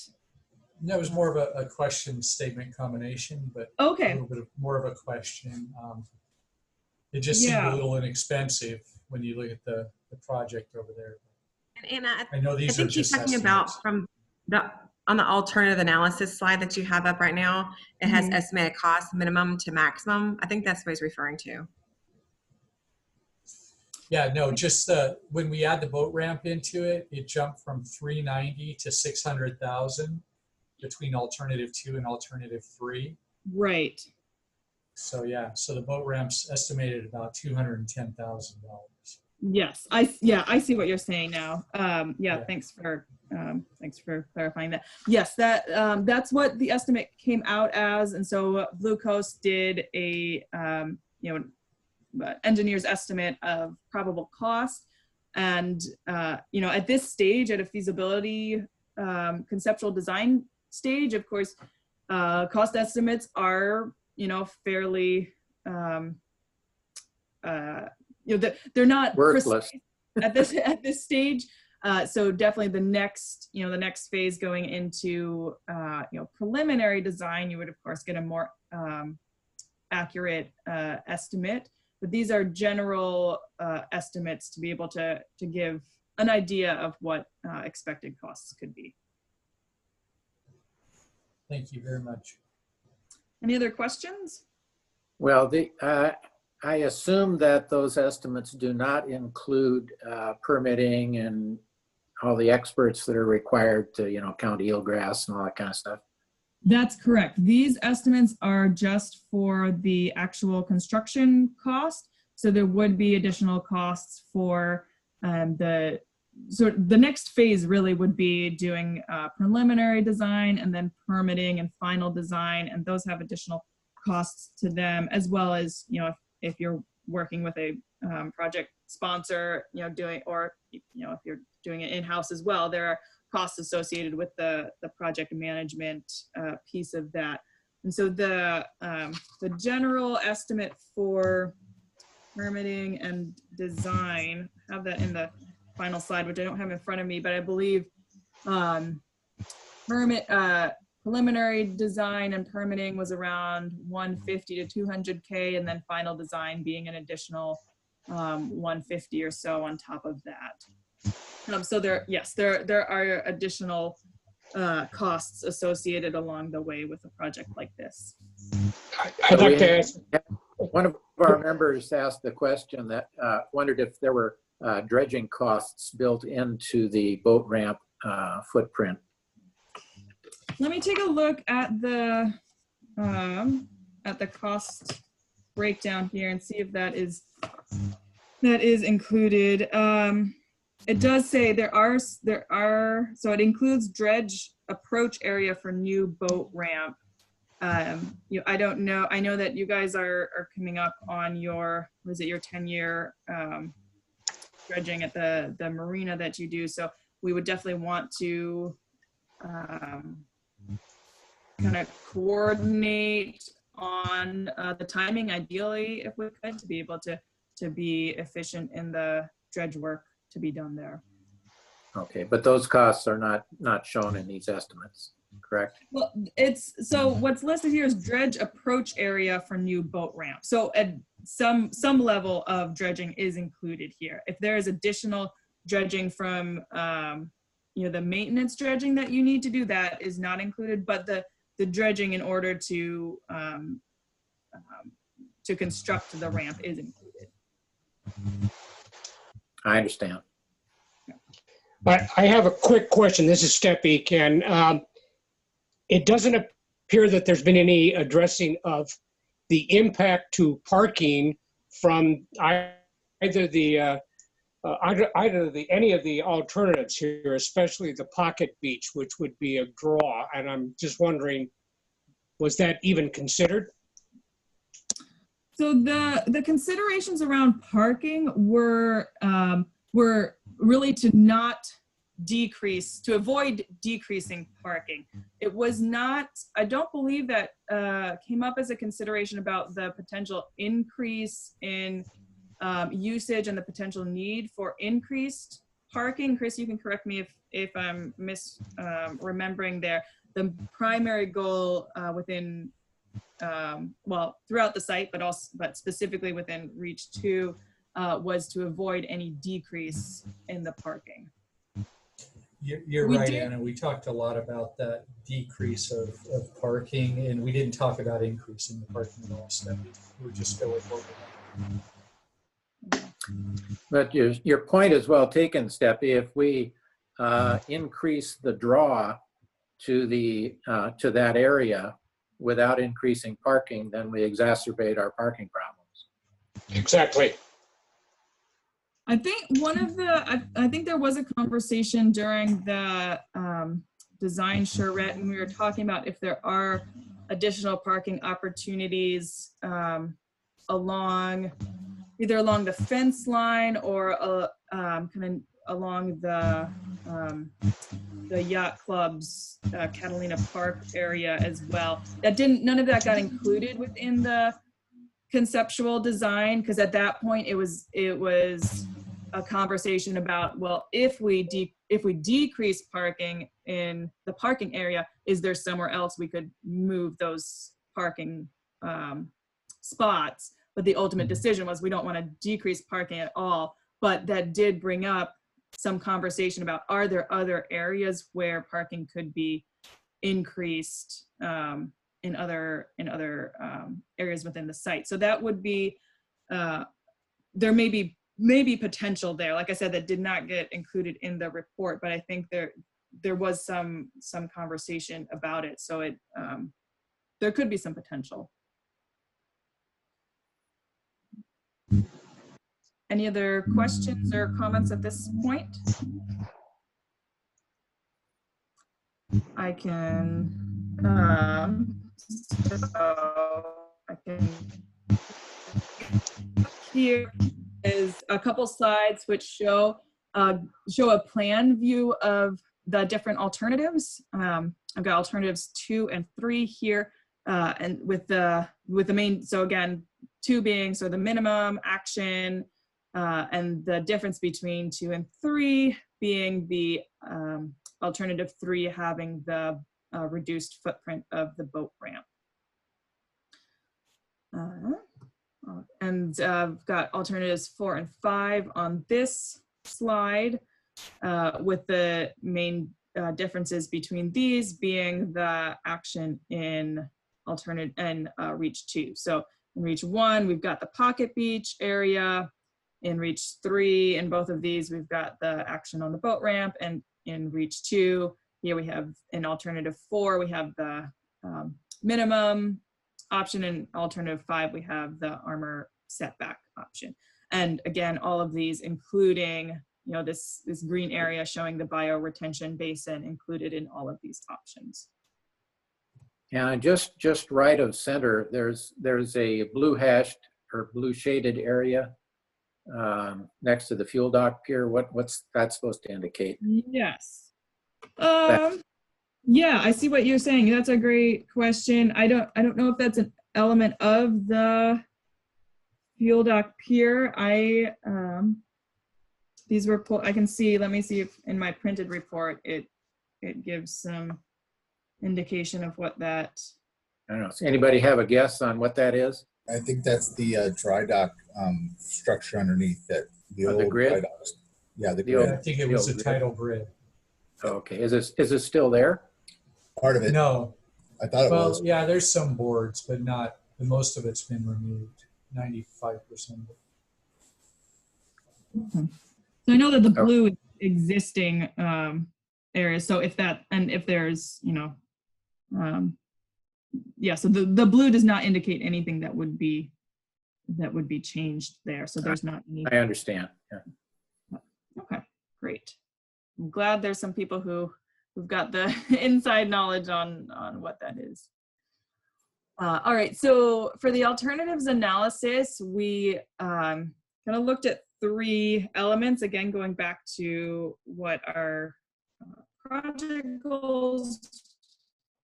That was more of a question statement combination, but okay. A little bit more of a question. It just seemed a little inexpensive when you look at the project over there. And Anna, I know these I think are just you're talking estimates. about on the alternative analysis slide that you have up right now. It has estimated cost minimum to maximum. I think that's what he's referring to. Yeah, no, just when we add the boat ramp into it, it jumped from 390 to 600,000 between alternative 2 and alternative 3. Right. So yeah, so the boat ramp's estimated about $210,000. Yes, I see what you're saying now. Yeah. Thanks for clarifying that. Yes, that's what the estimate came out as, and so Blue Coast did a engineer's estimate of probable cost, and at this stage, at a feasibility conceptual design stage, of course, cost estimates are fairly they're not worthless at this stage. So definitely the next phase going into preliminary design, you would of course get a more accurate estimate. But these are general estimates to be able to give an idea of what expected costs could be. Thank you very much. Any other questions? Well, I assume that those estimates do not include permitting and all the experts that are required to, count eelgrass and all that kind of stuff. That's correct. These estimates are just for the actual construction cost. So there would be additional costs for the next phase really would be doing preliminary design and then permitting and final design. And those have additional costs to them, as well as, if you're working with a project sponsor, if you're doing it in-house as well, there are costs associated with the project management piece of that. And so the general estimate for permitting and design, I have that in the final slide, which I don't have in front of me, but I believe preliminary design and permitting was around 150 to 200K, and then final design being an additional 150 or so on top of that. So there are additional costs associated along the way with a project like this. I'd like to ask. One of our members asked the question that wondered if there were dredging costs built into the boat ramp footprint. Let me take a look at the cost breakdown here and see if that is included. It does say there are, so it includes dredge approach area for new boat ramp. I don't know. I know that you guys are coming up on your, was it your 10-year dredging at the marina that you do. So we would definitely want to kind of coordinate on the timing, ideally, if we could, to be able to be efficient in the dredge work to be done there. Okay, but those costs are not shown in these estimates, correct? Well, so what's listed here is dredge approach area for new boat ramp. So at some level of dredging is included here. If there is additional dredging from the maintenance dredging that you need to do, that is not included, but the dredging in order to construct the ramp is included. I understand. But I have a quick question. This is Steppy, Ken. It doesn't appear that there's been any addressing of the impact to parking from any of the alternatives here, especially the Pocket Beach, which would be a draw. And I'm just wondering, was that even considered? So the considerations around parking were really to avoid decreasing parking. It was not, I don't believe that came up as a consideration about the potential increase in usage and the potential need for increased parking. Chris, you can correct me if I'm remembering there. The primary goal within throughout the site, but specifically within Reach 2, was to avoid any decrease in the parking. You're right, Anna. We talked a lot about that decrease of parking, and we didn't talk about increasing the parking at all. So we're just going over that. But your point is well taken, Steppy. If we increase the draw to that area without increasing parking, then we exacerbate our parking problems. Exactly. I think I think there was a conversation during the design charrette when we were talking about if there are additional parking opportunities either along the fence line or kind of along the yacht club's Catalina Park area as well. None of that got included within the conceptual design, because at that point it was a conversation about, well, if we decrease parking in the parking area, is there somewhere else we could move those parking spots? But the ultimate decision was we don't want to decrease parking at all. But that did bring up some conversation about, are there other areas where parking could be increased in other areas within the site? So that would be, there may be potential there. Like I said, that did not get included in the report, but I think there was some conversation about it. So there could be some potential. Any other questions or comments at this point? I can here is a couple slides which show a plan view of the different alternatives. I've got alternatives 2 and 3 here, and with the main, so again, 2 being so the minimum action, and the difference between 2 and 3 being the alternative 3 having the reduced footprint of the boat ramp. And I've got alternatives 4 and 5 on this slide, with the main differences between these being the action in alternate and Reach 2. So In Reach 1, we've got the Pocket Beach area. In Reach 3, in both of these, we've got the action on the boat ramp. And in Reach 2, here we have in alternative 4, we have the minimum option. In alternative 5, we have the armor setback option. And again, all of these including, you know, this green area showing the bioretention basin included in all of these options. And just right of center, there's a blue hashed or blue shaded area next to the fuel dock pier. What's that supposed to indicate? Yes. Yeah, I see what you're saying. That's a great question. I don't know if that's an element of the fuel dock pier. These were I can see, let me see if in my printed report it gives some indication of what that. I don't know. Does anybody have a guess on what that is? I think that's the dry dock structure underneath that. The Oh, old the grid? dry docks. Yeah, the The grid. old- I think it was a tidal grid. Okay, is it still there? Part of it. No, I thought it well, was. yeah, there's some boards, but not, the most of it's been removed, 95% of it. So I know that the blue is existing areas. So if there's, you know, yeah, so the blue does not indicate anything that would be changed there. So there's not any. I understand. Yeah. Okay, great. I'm glad there's some people who've got the inside knowledge on what that is. All right, so for the alternatives analysis, we kind of looked at 3 elements, again, going back to what our project goals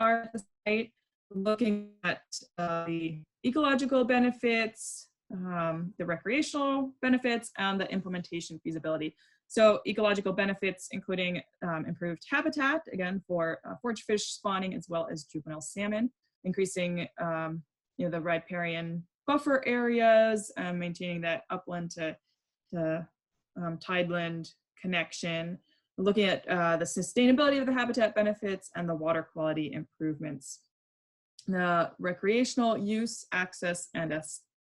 are at the site, looking at the ecological benefits, the recreational benefits, and the implementation feasibility. So ecological benefits, including improved habitat, again, for forage fish spawning, as well as juvenile salmon, increasing you know, the riparian buffer areas, maintaining that upland to tideland connection, looking at the sustainability of the habitat benefits and the water quality improvements. The recreational use, access, and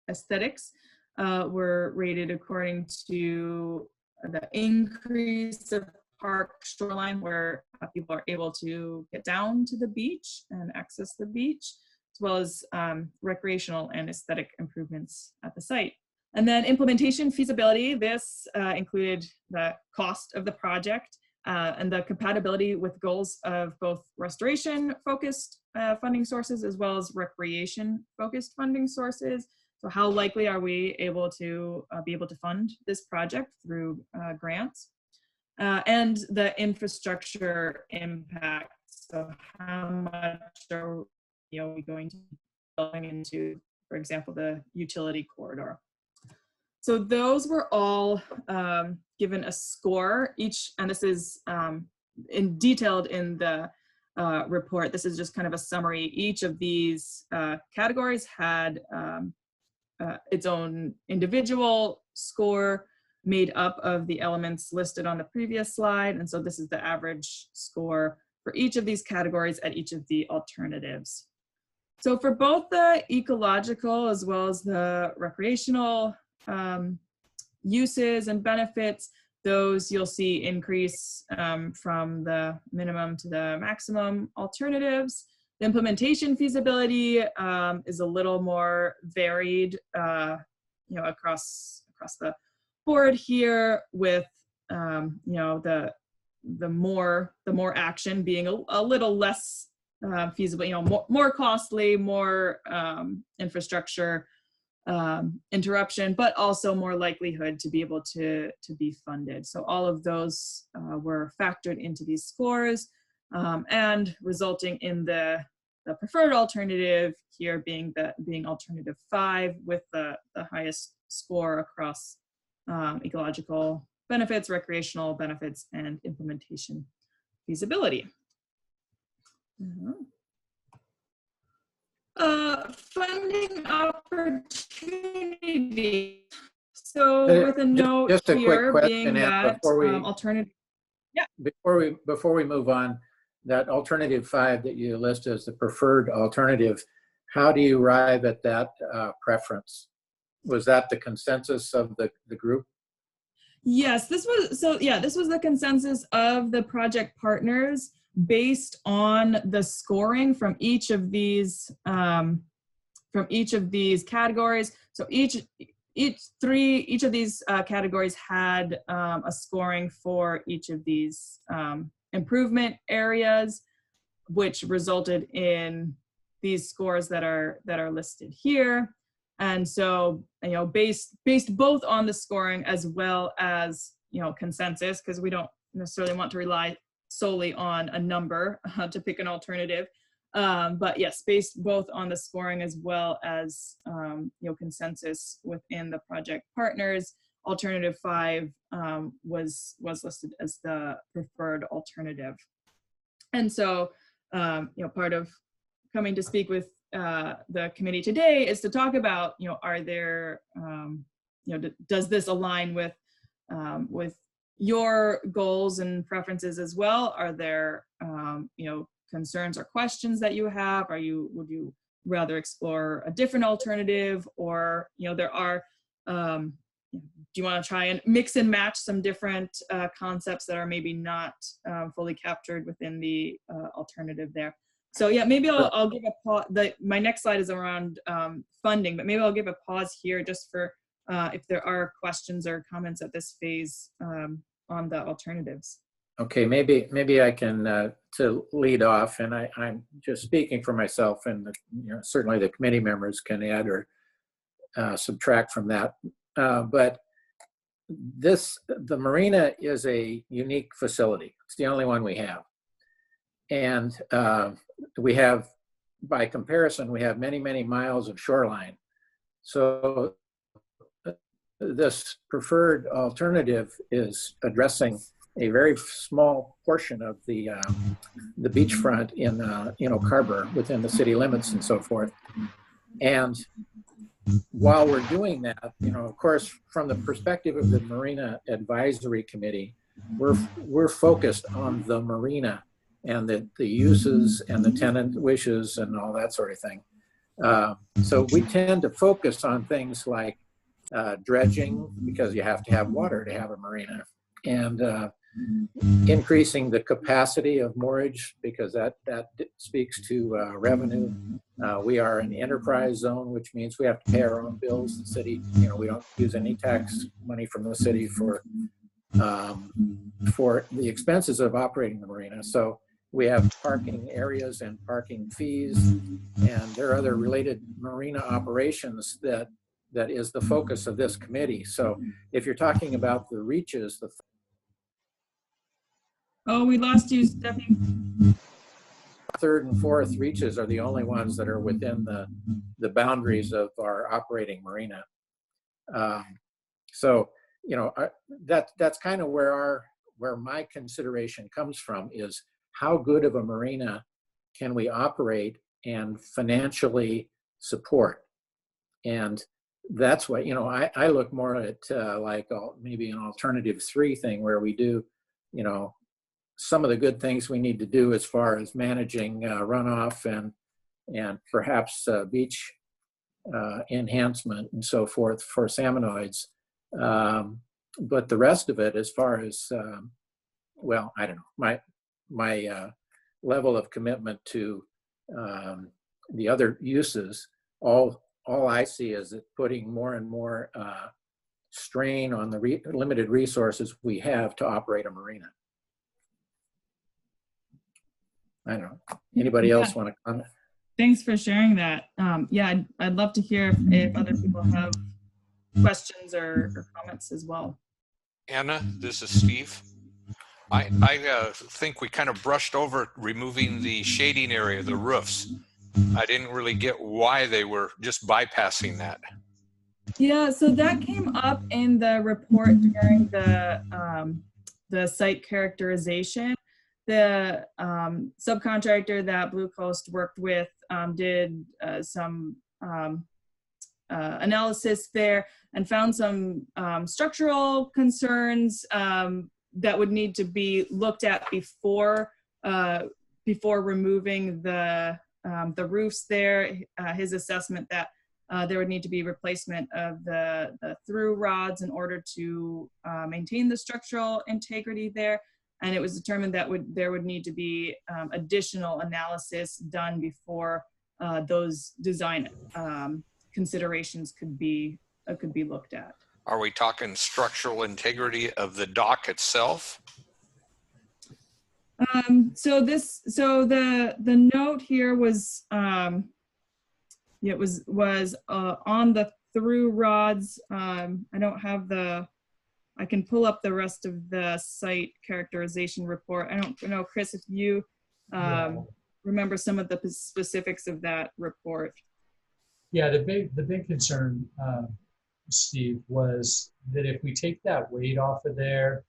aesthetics were rated according to the increase of park shoreline, where people are able to get down to the beach and access the beach, as well as recreational and aesthetic improvements at the site. And then implementation feasibility, this included the cost of the project and the compatibility with goals of both restoration-focused funding sources as well as recreation-focused funding sources. So how likely are we able to be able to fund this project through grants? And the infrastructure impact. So how much are we going to be going into, for example, the utility corridor? So those were all given a score each, and this is detailed in the report. This is just kind of a summary. Each of these categories had its own individual score made up of the elements listed on the previous slide. And so this is the average score for each of these categories at each of the alternatives. So for both the ecological as well as the recreational uses and benefits, those you'll see increase from the minimum to the maximum alternatives. The implementation feasibility is a little more varied, across the board here, with the more action being a little less feasible, more costly, more infrastructure interruption, but also more likelihood to be able to be funded. So all of those were factored into these scores, and resulting in the preferred alternative here being alternative 5 with the highest score across ecological benefits, recreational benefits, and implementation feasibility. Funding opportunity. So with a note just a here quick being question, that alternative. Before we move on, that alternative 5 that you list as the preferred alternative, how do you arrive at that preference? Was that the consensus of the group? Yes, this was this was the consensus of the project partners based on the scoring from each of these categories. So each of these categories had a scoring for each of these improvement areas, which resulted in these scores that are listed here. And so, based both on the scoring as well as, consensus, because we don't necessarily want to rely solely on a number to pick an alternative. But yes, based both on the scoring as well as, consensus within the project partners, alternative 5 was listed as the preferred alternative. And so, part of coming to speak with the committee today is to talk about, are there, does this align with your goals and preferences as well? Are there, concerns or questions that you have? Would you rather explore a different alternative? Or, there are, do you want to try and mix and match some different concepts that are maybe not fully captured within the alternative there? So yeah, maybe I'll give a pause. My next slide is around funding, but maybe I'll give a pause here just for if there are questions or comments at this phase on the alternatives. Okay, maybe I can to lead off, and I'm just speaking for myself, and certainly the committee members can add or subtract from that. But the marina is a unique facility. It's the only one we have. And we have, by comparison, we have many, many miles of shoreline. So this preferred alternative is addressing a very small portion of the beachfront in Oak Harbor within the city limits and so forth. And while we're doing that, of course, from the perspective of the Marina Advisory Committee, we're focused on the marina and the uses and the tenant wishes and all that sort of thing. So we tend to focus on things like dredging, because you have to have water to have a marina, and increasing the capacity of moorage, because that speaks to revenue. We are an enterprise zone, which means we have to pay our own bills. The city, we don't use any tax money from the city for the expenses of operating the marina. So we have parking areas and parking fees, and there are other related marina operations that is the focus of this committee. So if you're talking about the reaches, Oh, we lost you, Stephanie. Third and fourth reaches are the only ones that are within the boundaries of our operating marina. So that's kind of where my consideration comes from, is how good of a marina can we operate and financially support? And that's what, I look more at like maybe an alternative 3 thing, where we do, some of the good things we need to do as far as managing runoff and perhaps beach enhancement and so forth for salmonoids. But the rest of it, as far as, well, I don't know, my level of commitment to the other uses, all I see is it putting more and more strain on the limited resources we have to operate a marina. I don't know. Anybody else want to comment? Thanks for sharing that. Yeah, I'd love to hear if other people have questions or comments as well. Anna, this is Steve. I think we kind of brushed over removing the shading area, the roofs. I didn't really get why they were just bypassing that. Yeah, so that came up in the report during the site characterization. The subcontractor that Blue Coast worked with did some analysis there and found some structural concerns that would need to be looked at before removing the the roofs there. His assessment that there would need to be replacement of the through rods in order to maintain the structural integrity there. And it was determined that there would need to be additional analysis done before those design considerations could be looked at. Are we talking structural integrity of the dock itself? So the note here was it was on the through rods. I don't have I can pull up the rest of the site characterization report. I don't know, Chris, if you remember some of the specifics of that report. Yeah, the big concern, Steve, was that if we take that weight off of there,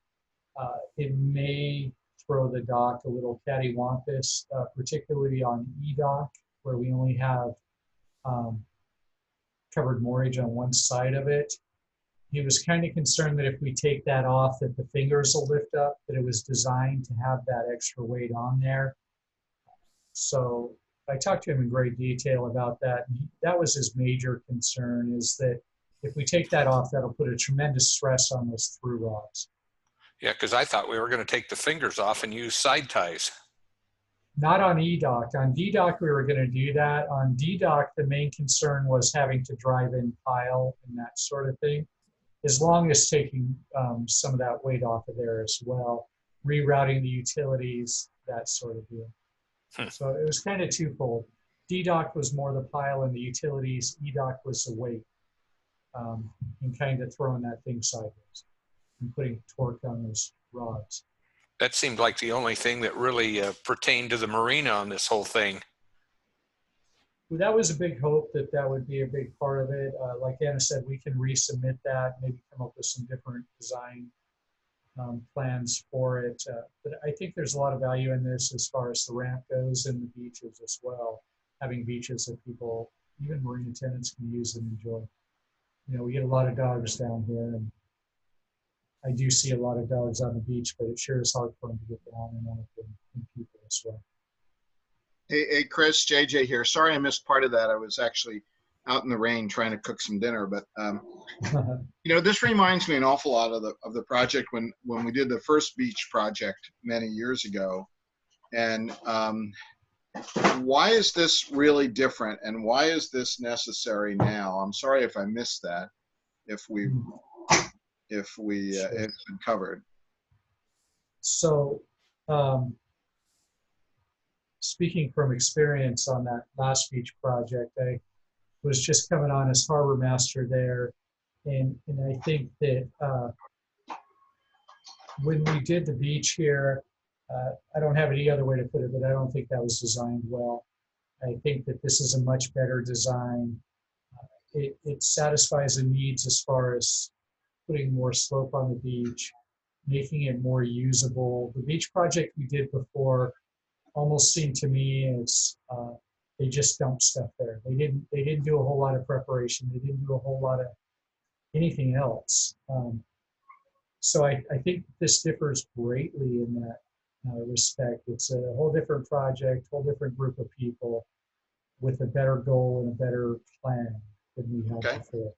it may throw the dock a little cattywampus, particularly on E-dock, where we only have covered moorage on one side of it. He was kind of concerned that if we take that off, that the fingers will lift up, that it was designed to have that extra weight on there. So I talked to him in great detail about that. And that was his major concern, is that if we take that off, that'll put a tremendous stress on those through rods. Yeah, because I thought we were going to take the fingers off and use side ties. Not on E-dock. On D-dock, we were going to do that. On D-dock, the main concern was having to drive in pile and that sort of thing, as long as taking some of that weight off of there as well, rerouting the utilities, that sort of deal. So it was kind of twofold. D-dock was more the pile and the utilities. E-dock was the weight, and kind of throwing that thing sideways and putting torque on those rods. That seemed like the only thing that really pertained to the marina on this whole thing. Well, that was a big hope that would be a big part of it. Like Anna said, we can resubmit that, maybe come up with some different design plans for it. But I think there's a lot of value in this as far as the ramp goes and the beaches as well. Having beaches that people, even marine attendants, can use and enjoy. You know, we get a lot of dogs down here, and I do see a lot of dogs on the beach, but it sure is hard for them to get down and people as well. Hey, Chris, JJ here. Sorry I missed part of that. I was actually out in the rain trying to cook some dinner, but you know, this reminds me an awful lot of the project when we did the first beach project many years ago. And why is this really different, and why is this necessary now? I'm sorry if I missed that, if it's been covered. So, speaking from experience on that last beach project, I was just coming on as harbor master there, and I think that when we did the beach here, I don't have any other way to put it, but I don't think that was designed well. I think that this is a much better design. It satisfies the needs as far as putting more slope on the beach, making it more usable. The beach project we did before almost seemed to me as they just dumped stuff there. They didn't do a whole lot of preparation. They didn't do a whole lot of anything else. So I think this differs greatly in that respect. It's a whole different project, whole different group of people with a better goal and a better plan than we had before.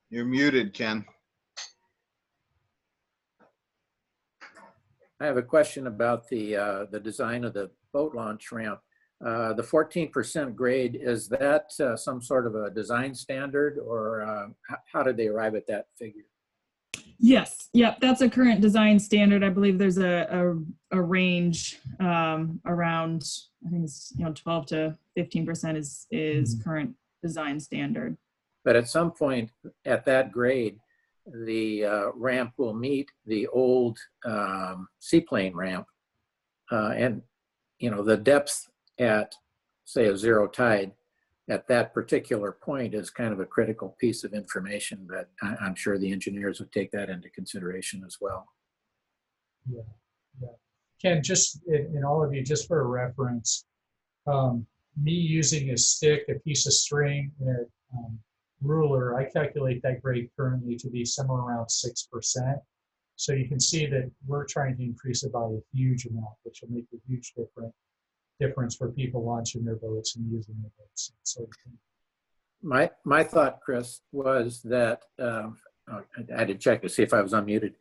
You're muted, Ken. I have a question about the design of the boat launch ramp. The 14% grade, is that some sort of a design standard, or how did they arrive at that figure? Yes, yep, that's a current design standard. I believe there's a range around, I think it's 12 to 15% is current design standard. But at some point at that grade, the ramp will meet the old seaplane ramp, and the depth at, say, a zero tide at that particular point is kind of a critical piece of information that I'm sure the engineers would take that into consideration as well. Yeah. Ken, just in all of you, just for a reference, me using a stick, a piece of string, and a ruler, I calculate that grade currently to be somewhere around 6%. So you can see that we're trying to increase it by a huge amount, which will make a huge difference for people launching their boats and using their boats. So My thought, Chris, was that I had to check to see if I was unmuted.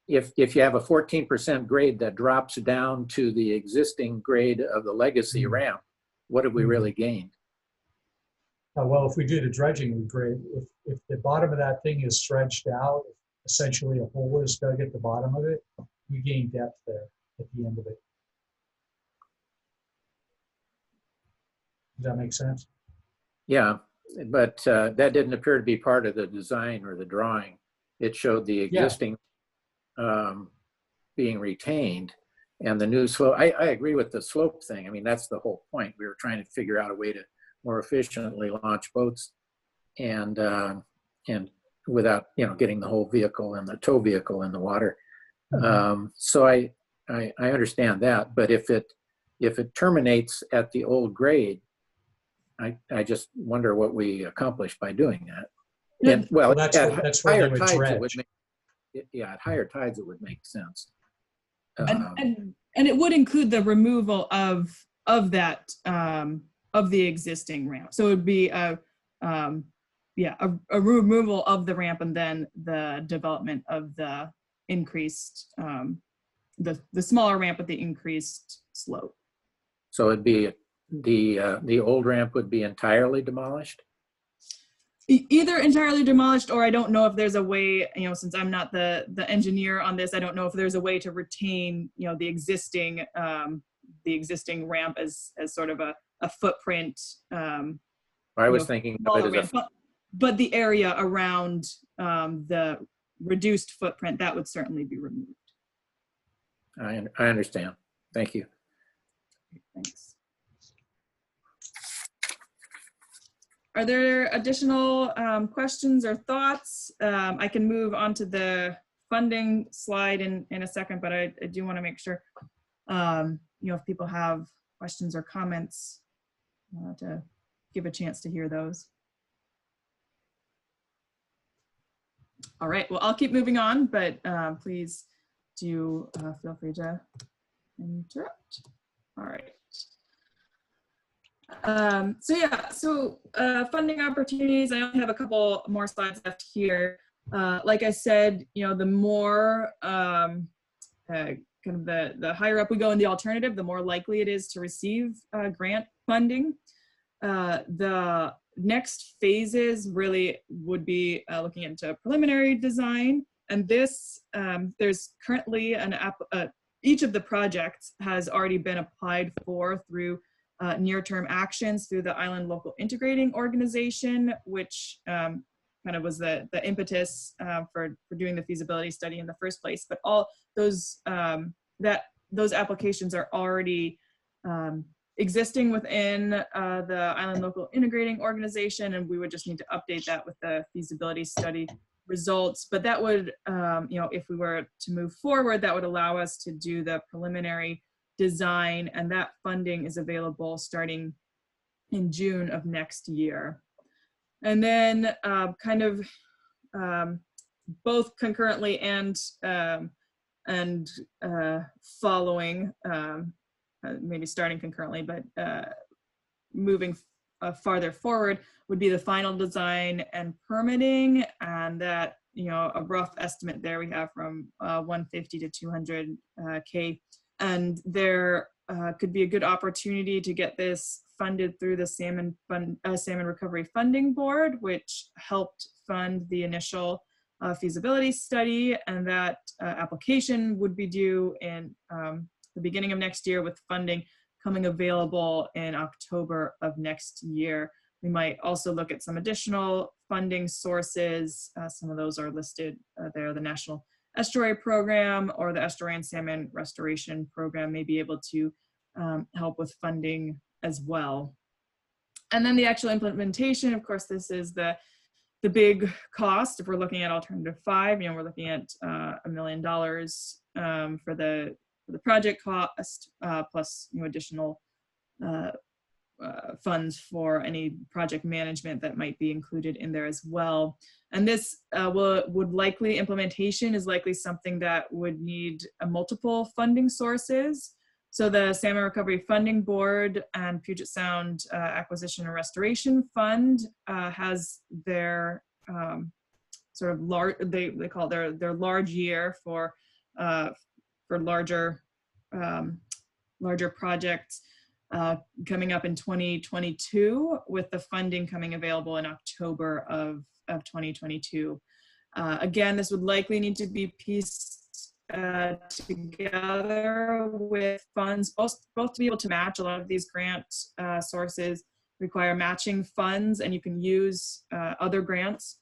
If you have a 14% grade that drops down to the existing grade of the legacy ramp, what have we really gained? well, if we do the dredging, we grade. If the bottom of that thing is dredged out, essentially a hole is dug at the bottom of it, we gain depth there at the end of it. Does that make sense? Yeah, but that didn't appear to be part of the design or the drawing. It showed the existing being retained and the new slope. I agree with the slope thing. I mean, that's the whole point. We were trying to figure out a way to more efficiently launch boats and without, getting the whole vehicle and the tow vehicle in the water. So I understand that, but if it terminates at the old grade, I just wonder what we accomplished by doing that. And well, that's at where higher they would tides, it would dredge. at higher tides, it would make sense. And it would include the removal of that of the existing ramp. So it would be a removal of the ramp and then the development of the increased the smaller ramp with the increased slope. So it'd be the old ramp would be entirely demolished? Either entirely demolished, or I don't know if there's a way, since I'm not the engineer on this, I don't know if there's a way to retain, the existing ramp as sort of a footprint. I was thinking of it as but the area around the reduced footprint, that would certainly be removed. I understand. Thank you. Thanks. Are there additional questions or thoughts? I can move on to the funding slide in a second, but I do want to make sure, if people have questions or comments, to give a chance to hear those. All right, well, I'll keep moving on, but please do feel free to interrupt. All right. So funding opportunities, I only have a couple more slides left here. Like I said, the more kind of the higher up we go in the alternative, the more likely it is to receive grant funding. The next phases really would be looking into preliminary design, and this there's currently each of the projects has already been applied for through near-term actions through the Island Local Integrating Organization, which kind of was the impetus for doing the feasibility study in the first place. But all those those applications are already existing within the Island Local Integrating Organization, and we would just need to update that with the feasibility study results. But that would, if we were to move forward, that would allow us to do the preliminary design, and that funding is available starting in June of next year. And then both concurrently and following, maybe starting concurrently, but moving farther forward would be the final design and permitting, and that, a rough estimate there we have from 150 to 200K. And there could be a good opportunity to get this funded through the Salmon Recovery Funding Board, which helped fund the initial feasibility study, and that application would be due in the beginning of next year, with funding coming available in October of next year. We might also look at some additional funding sources. Some of those are listed there. The National Estuary Program or the Estuary and Salmon Restoration Program may be able to help with funding as well. And then the actual implementation, of course, this is the big cost. If we're looking at alternative 5, we're looking at $1 million for the project cost, plus additional funds for any project management that might be included in there as well. And this implementation is likely something that would need multiple funding sources. So the Salmon Recovery Funding Board and Puget Sound Acquisition and Restoration Fund has their sort of large, they call it their large year for larger projects coming up in 2022, with the funding coming available in October of 2022. Again, this would likely need to be pieced together with funds, both to be able to match. A lot of these grant sources require matching funds, and you can use other grants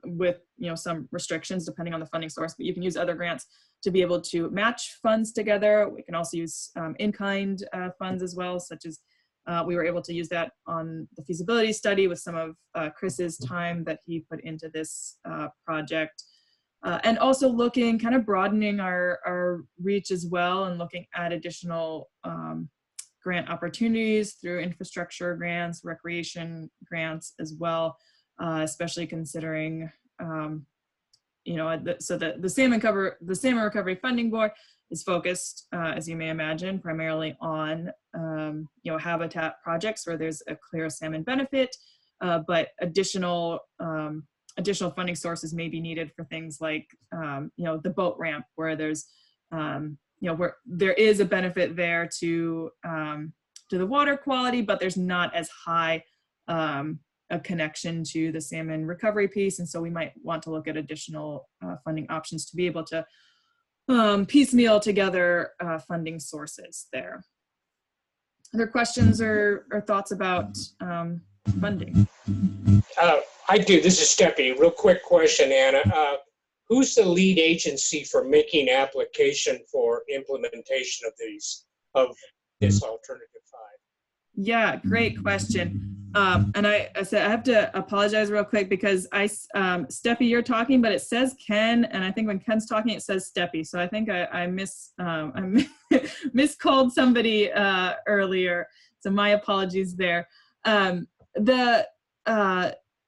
with some restrictions depending on the funding source, but you can use other grants to be able to match funds together. We can also use in-kind funds as well, such as we were able to use that on the feasibility study with some of Chris's time that he put into this project. And also kind of broadening our reach as well, and looking at additional grant opportunities through infrastructure grants, recreation grants as well, especially considering, so the Salmon Recovery Funding Board is focused, as you may imagine, primarily on habitat projects where there's a clear salmon benefit, but additional funding sources may be needed for things like the boat ramp, where there's where there is a benefit there to the water quality, but there's not as high a connection to the salmon recovery piece, and so we might want to look at additional funding options to be able to piecemeal together funding sources there. Other questions or thoughts about funding? I do. This is Steppy. Real quick question, Anna. Who's the lead agency for making application for implementation of this alternative 5? Yeah, great question. And I said I have to apologize real quick because Steppy, you're talking, but it says Ken, and I think when Ken's talking, it says Steppy. So I think I miscalled somebody earlier. So my apologies there.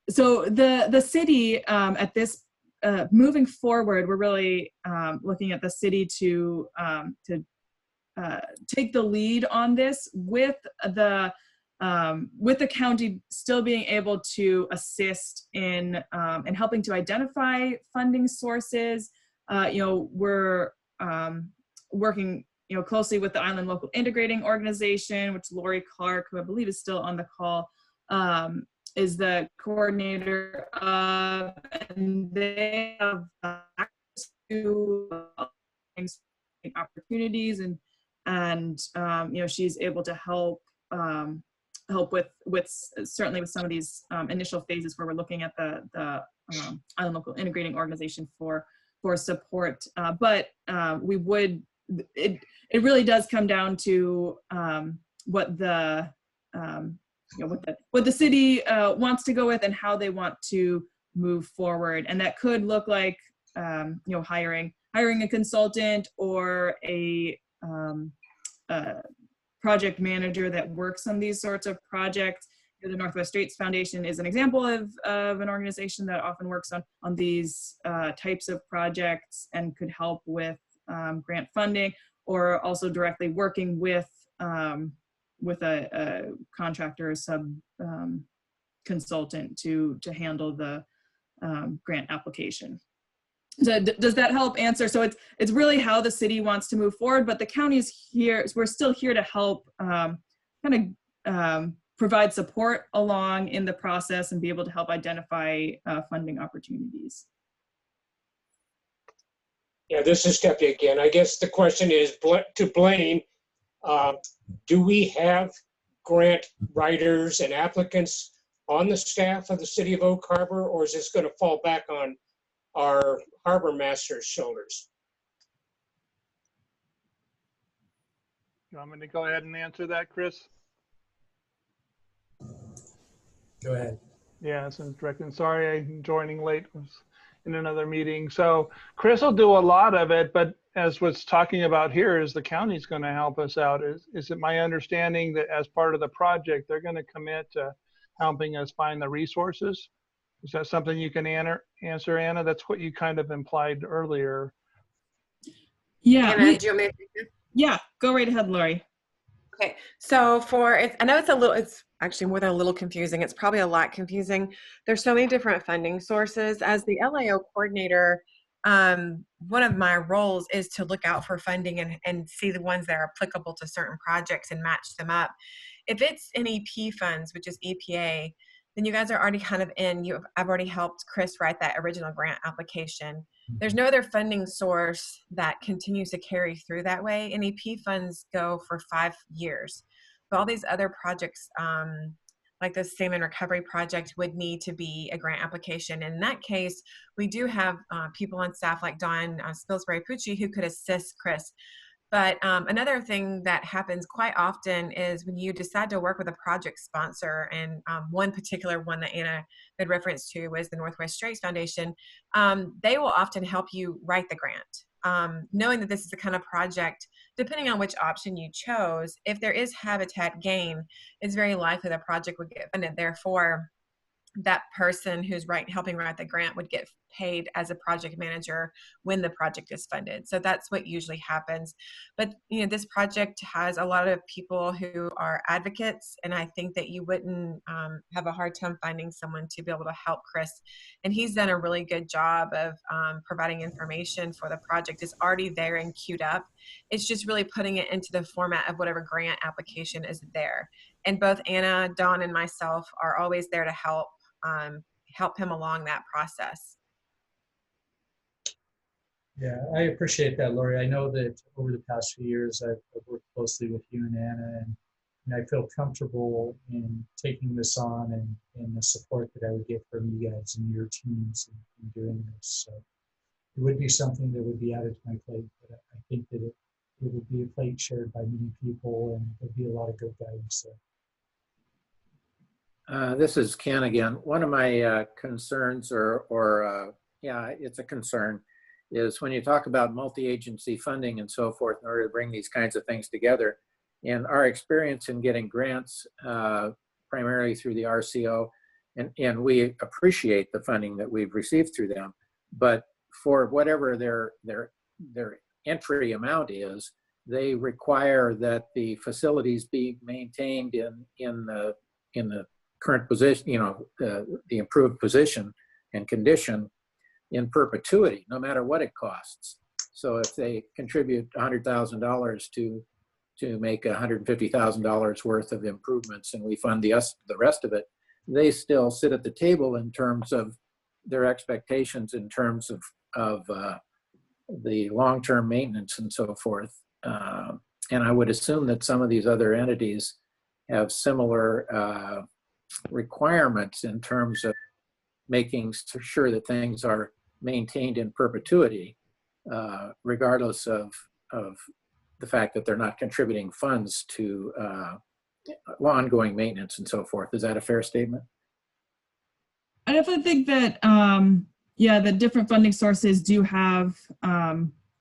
So the city at this moving forward, we're really looking at the city to take the lead on this, with the county still being able to assist in helping to identify funding sources. We're working closely with the Island Local Integrating Organization, which Lori Clark, who I believe is still on the call, is the coordinator of, and they have access to opportunities, and she's able to help with certainly with some of these initial phases where we're looking at the Island Local Integrating Organization for support. But we would, it really does come down to what the city wants to go with and how they want to move forward, and that could look like hiring a consultant or a project manager that works on these sorts of projects. The Northwest Straits Foundation is an example of an organization that often works on these types of projects and could help with grant funding, or also directly working with a contractor or sub consultant to handle the grant application. Does that help answer? So it's really how the city wants to move forward, but the county is here. We're still here to help provide support along in the process and be able to help identify funding opportunities. Yeah, this is Steppy again. I guess the question is to Blaine, do we have grant writers and applicants on the staff of the City of Oak Harbor, or is this going to fall back on our harbor master's shoulders? You want me to go ahead and answer that, Chris? Go ahead. Yeah, since directing. Sorry, I'm joining late. in another meeting. So Chris will do a lot of it, but as what's talking about here is the county's going to help us out. Is it my understanding that as part of the project, they're going to commit to helping us find the resources? Is that something you can answer, Anna? That's what you kind of implied earlier. Yeah, Anna, do you want me to take this? yeah, go right ahead, Lori. Okay, so I know it's actually more than a little confusing. It's probably a lot confusing. There's so many different funding sources. As the LAO coordinator, one of my roles is to look out for funding and see the ones that are applicable to certain projects and match them up. If it's NEP funds, which is EPA, then you guys are already kind of I've already helped Chris write that original grant application. There's no other funding source that continues to carry through that way. NEP funds go for 5 years. But all these other projects, like the salmon recovery project, would need to be a grant application. In that case, we do have people on staff like Dawn Spilsbury-Pucci who could assist Chris. But another thing that happens quite often is when you decide to work with a project sponsor, and one particular one that Anna made reference to was the Northwest Straits Foundation, they will often help you write the grant. Knowing that this is the kind of project, depending on which option you chose, if there is habitat gain, it's very likely the project would get funded. Therefore, that person who's helping write the grant would get paid as a project manager when the project is funded. So that's what usually happens. But this project has a lot of people who are advocates, and I think that you wouldn't have a hard time finding someone to be able to help Chris. And he's done a really good job of providing information for the project. It's already there and queued up. It's just really putting it into the format of whatever grant application is there. And both Anna, Dawn, and myself are always there to help him along that process. Yeah, I appreciate that, Lori. I know that over the past few years, I've worked closely with you and Anna, and I feel comfortable in taking this on and the support that I would get from you guys and your teams in doing this. So it would be something that would be added to my plate, but I think that it would be a plate shared by many people, and there'd be a lot of good guidance there. This is Ken again. One of my concerns, it's a concern, is when you talk about multi-agency funding and so forth in order to bring these kinds of things together. And our experience in getting grants, primarily through the RCO, and we appreciate the funding that we've received through them, but for whatever their entry amount is, they require that the facilities be maintained in the current position, the improved position and condition in perpetuity, no matter what it costs. So if they contribute $100,000 to make $150,000 worth of improvements and we fund the rest of it, they still sit at the table in terms of their expectations in terms of the long-term maintenance and so forth. And I would assume that some of these other entities have similar requirements in terms of making sure that things are maintained in perpetuity, regardless of the fact that they're not contributing funds to ongoing maintenance and so forth. Is that a fair statement? I definitely think that, the different funding sources do have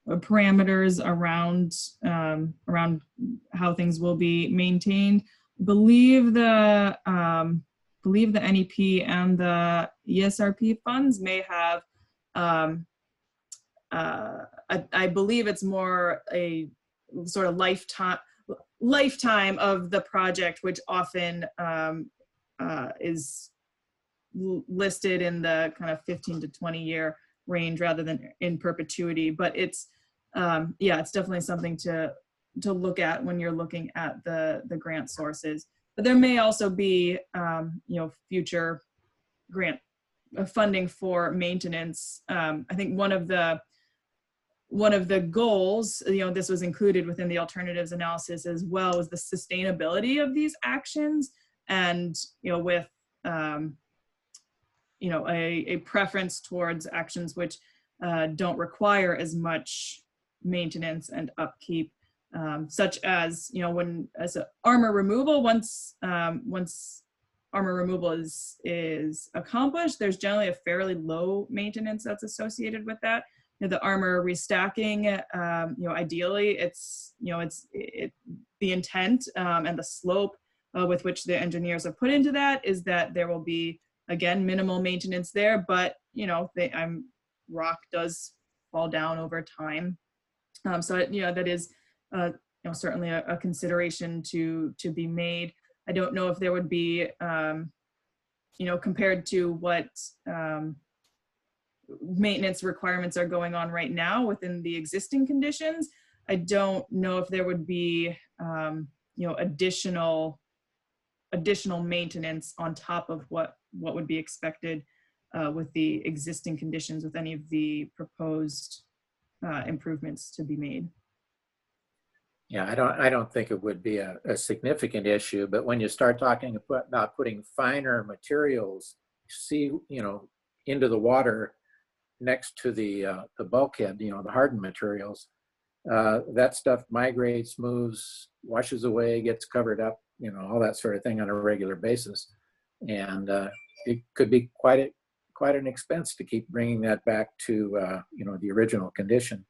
parameters around how things will be maintained. Believe the NEP and the ESRP funds may have, I believe it's more a sort of lifetime of the project, which often is listed in the kind of 15 to 20 year range rather than in perpetuity. But it's it's definitely something to look at when you're looking at the grant sources. But there may also be future grant funding for maintenance. I think one of the goals, this was included within the alternatives analysis as well, was the sustainability of these actions, and with a preference towards actions which don't require as much maintenance and upkeep, such as as armor removal. Once armor removal is accomplished, there's generally a fairly low maintenance that's associated with that. You know, the armor restacking, you know, ideally it's, you know, the intent and the slope with which the engineers have put into that is that there will be, again, minimal maintenance there, but, you know, rock does fall down over time. So, you know, that is, you know, certainly a consideration to be made. I don't know if there would be, you know, compared to what maintenance requirements are going on right now within the existing conditions, I don't know if there would be, you know, additional maintenance on top of what would be expected with the existing conditions with any of the proposed improvements to be made. Yeah, I don't think it would be a significant issue, but when you start talking about putting finer materials, you know, into the water next to the bulkhead, you know, the hardened materials, that stuff migrates, moves, washes away, gets covered up, you know, all that sort of thing on a regular basis, and it could be quite an expense to keep bringing that back to you know, the original condition.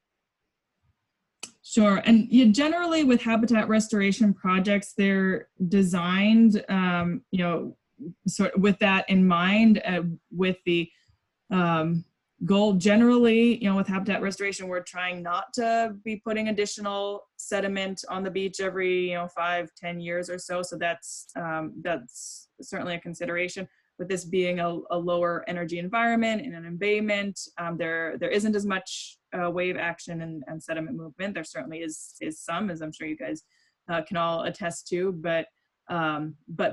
Sure, and you generally with habitat restoration projects, they're designed, you know, sort of with that in mind, with the goal generally, you know, with habitat restoration, we're trying not to be putting additional sediment on the beach every, you know, 5-10 years or so. So that's certainly a consideration. With this being a lower energy environment in an embayment, there isn't as much wave action and sediment movement. There certainly is some, as I'm sure you guys can all attest to, but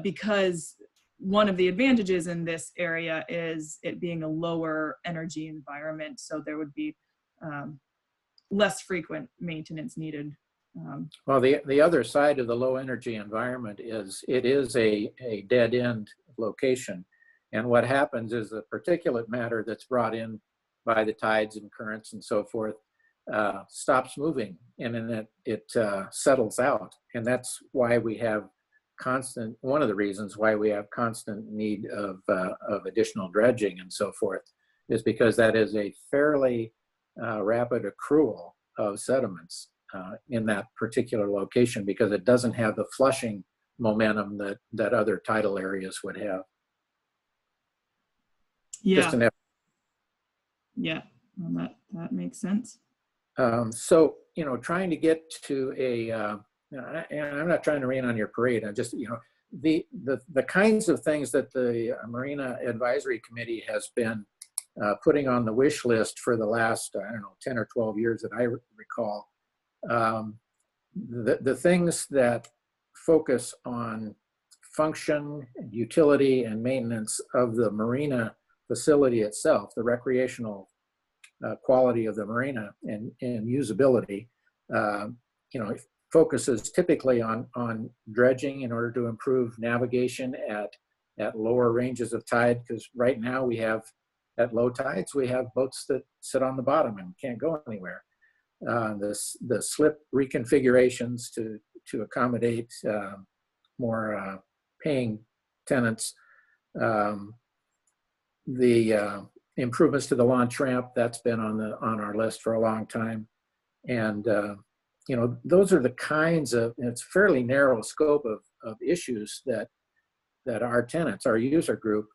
because one of the advantages in this area is it being a lower energy environment, so there would be less frequent maintenance needed. Well, the other side of the low energy environment is it is a dead end location. And what happens is the particulate matter that's brought in by the tides and currents and so forth stops moving, and then it settles out. And that's why we have one of the reasons why we have constant need of additional dredging and so forth, is because that is a fairly rapid accrual of sediments in that particular location, because it doesn't have the flushing momentum that other tidal areas would have. Yeah. Yeah, well, that makes sense. So, you know, trying to get to and I'm not trying to rain on your parade. I'm just, you know, the kinds of things that the Marina Advisory Committee has been putting on the wish list for the last, I don't know, 10 or 12 years that I recall. The things that focus on function, utility, and maintenance of the marina facility itself, the recreational quality of the marina and usability, you know, focuses typically on dredging in order to improve navigation at lower ranges of tide, because right now we have, at low tides, we have boats that sit on the bottom and can't go anywhere. The slip reconfigurations to accommodate more paying tenants, the improvements to the launch ramp, that's been on our list for a long time. And you know, those are the kinds of, it's a fairly narrow scope of issues that our tenants, our user group,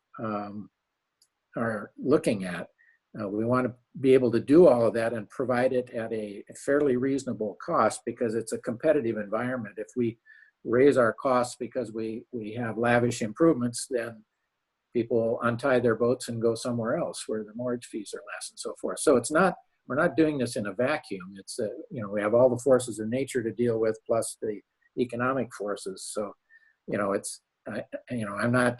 are looking at. We want to be able to do all of that and provide it at a fairly reasonable cost, because it's a competitive environment. If we raise our costs because we have lavish improvements, then people untie their boats and go somewhere else where the mortgage fees are less and so forth. So we're not doing this in a vacuum. It's you know, we have all the forces of nature to deal with, plus the economic forces. So, you know, you know, I'm not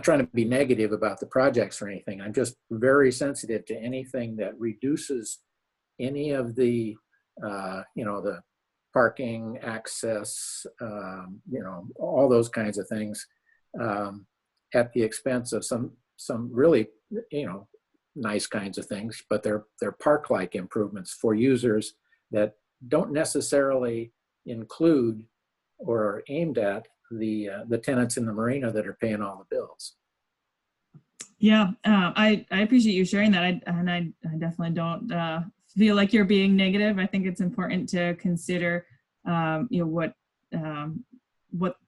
trying to be negative about the projects or anything. I'm just very sensitive to anything that reduces any of the, you know, the parking, access, you know, all those kinds of things at the expense of some really, you know, nice kinds of things, but they're park-like improvements for users that don't necessarily include or aimed at the tenants in the marina that are paying all the bills. Yeah, I appreciate you sharing that. I definitely don't feel like you're being negative. I think it's important to consider, what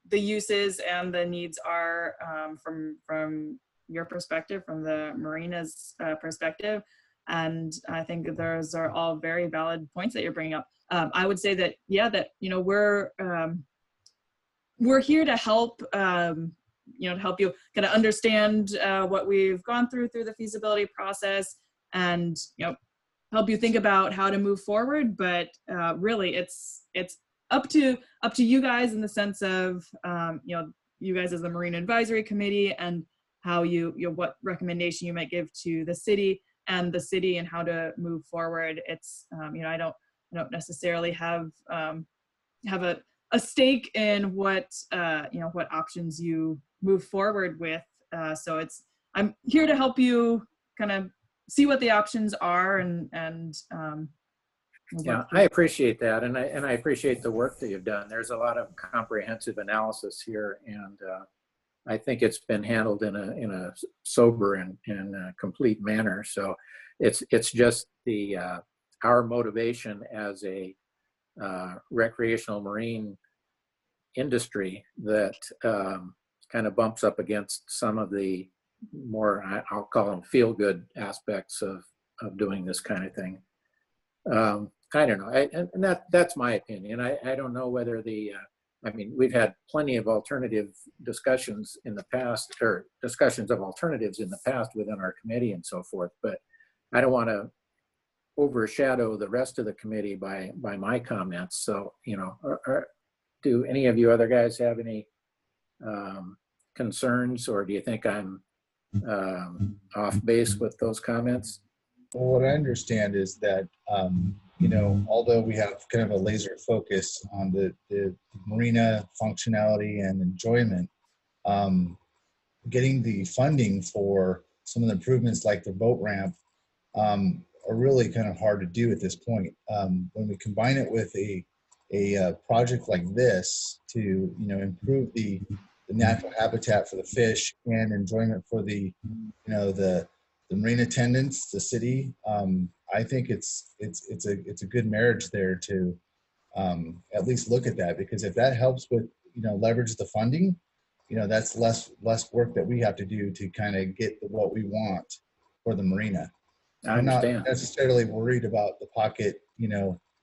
the uses and the needs are from your perspective, from the marina's perspective. And I think those are all very valid points that you're bringing up. I would say that, yeah, that, we're here to help, to help you kind of understand what we've gone through the feasibility process, and help you think about how to move forward. But really, it's up to you guys, in the sense of you guys as the Marina Advisory Committee, and how what recommendation you might give to the city and how to move forward. It's I don't necessarily have a stake in what what options you move forward with. So I'm here to help you kind of see what the options are, and yeah, I appreciate that, and I appreciate the work that you've done. There's a lot of comprehensive analysis here, and I think it's been handled in a sober and complete manner. So it's just our motivation as a recreational marine industry that kind of bumps up against some of the more, I'll call them feel-good aspects of doing this kind of thing. I don't know, and that's my opinion. I don't know whether we've had plenty of alternative discussions in the past, or discussions of alternatives in the past within our committee and so forth, but I don't want to overshadow the rest of the committee by my comments. So, do any of you other guys have any concerns, or do you think I'm off base with those comments? Well, what I understand is that, although we have kind of a laser focus on the marina functionality and enjoyment, getting the funding for some of the improvements like the boat ramp are really kind of hard to do at this point. When we combine it with a project like this to improve the natural habitat for the fish and enjoyment for the marine attendants, the city, I think it's a good marriage there to at least look at that, because if that helps with leverage the funding, that's less work that we have to do to kind of get what we want for the marina. I'm not necessarily worried about the pocket,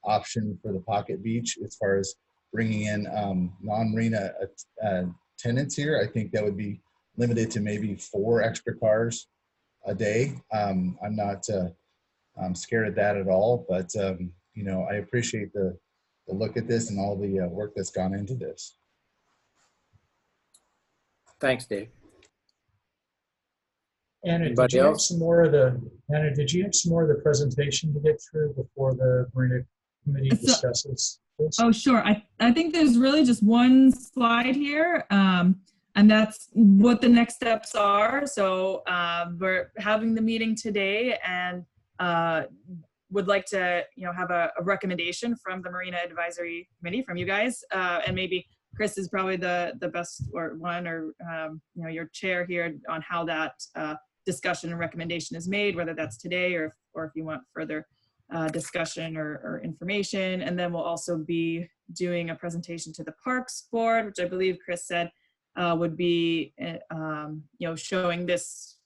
option for the pocket beach as far as bringing in non-marina tenants here. I think that would be limited to maybe 4 extra cars a day. I'm not scared of that at all, but I appreciate the look at this and all the work that's gone into this. Thanks, Dave. Anna, did you have some more of the presentation to get through before the Marina Committee discusses this? Oh, sure. I think there's really just one slide here, and that's what the next steps are. So we're having the meeting today, and would like to have a recommendation from the Marina Advisory Committee from you guys, and maybe Chris is probably the best one, or your chair here, on how that discussion and recommendation is made, whether that's today or if you want further discussion or information. And then we'll also be doing a presentation to the Parks Board, which I believe Chris said would be showing this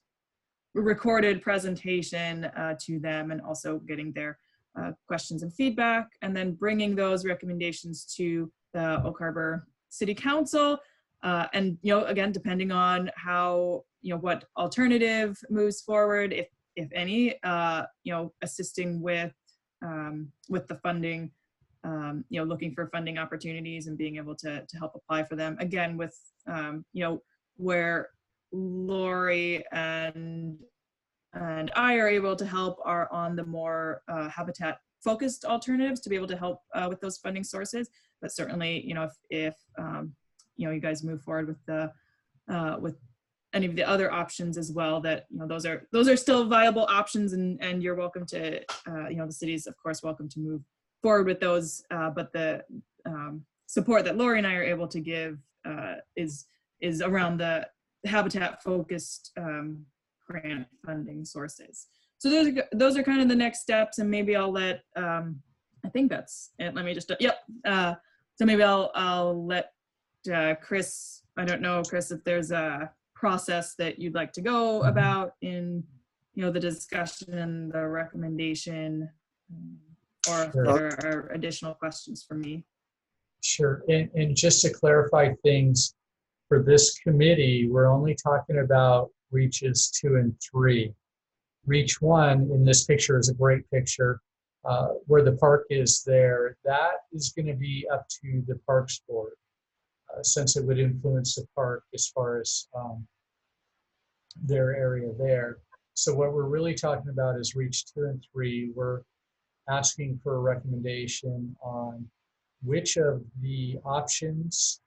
recorded presentation to them, and also getting their questions and feedback, and then bringing those recommendations to the Oak Harbor City Council. And again, depending on how what alternative moves forward, if any, assisting with the funding, looking for funding opportunities and being able to help apply for them. Again, with where Lori and I are able to help are on the more habitat focused alternatives to be able to help with those funding sources. But certainly, if you guys move forward with any of the other options as well, that those are still viable options, and you're welcome to the city's of course welcome to move forward with those, but the support that Lori and I are able to give is around the habitat focused grant funding sources. So those are kind of the next steps, and maybe I'll let I think that's it. Let me just yep. So maybe I'll let Chris. I don't know, Chris, if there's a process that you'd like to go about in the discussion and the recommendation, or if there are additional questions for me. Sure. And just to clarify things, for this committee, we're only talking about reaches 2 and 3. Reach 1 in this picture is a great picture. Where the park is there, that is going to be up to the Parks Board, since it would influence the park as far as their area there. So what we're really talking about is reach 2 and 3. We're asking for a recommendation on which of the options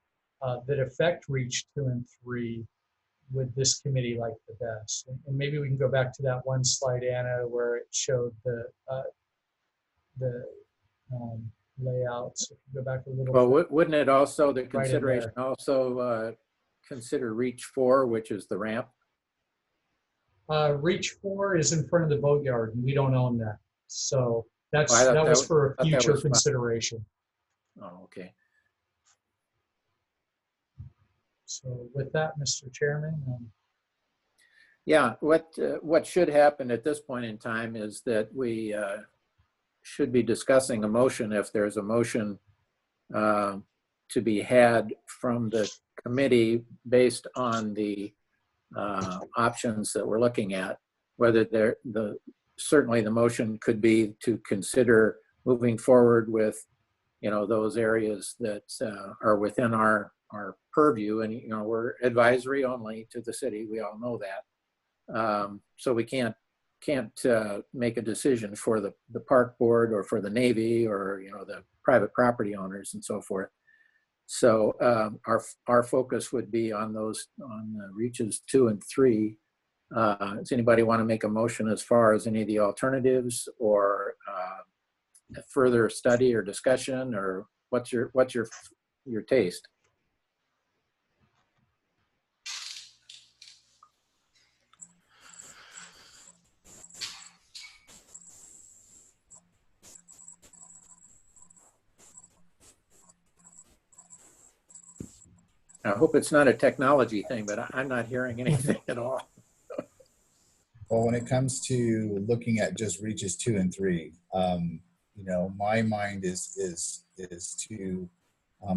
that affect reach 2 and 3 would this committee like the best. And maybe we can go back to that one slide, Anna, where it showed the layouts. If you go back a little. Well, wouldn't it also, the Right in consideration there. also consider reach 4, which is the ramp? Reach 4 is in front of the boatyard, and we don't own that. So that's Well, I thought that was for I a thought that future was fine. consideration. Oh, okay. So with that, Mr. Chairman. Yeah, what should happen at this point in time is that we should be discussing a motion, if there's a motion to be had from the committee based on the options that we're looking at, whether certainly the motion could be to consider moving forward with those areas that are within our purview, and we're advisory only to the city, we all know that, so we can't make a decision for the park board or for the Navy or the private property owners and so forth. So our focus would be on reaches 2 and 3. Does anybody want to make a motion as far as any of the alternatives, or further study or discussion, or what's your taste? I hope it's not a technology thing, but I'm not hearing anything at all. Well, when it comes to looking at just reaches 2 and 3, my mind is to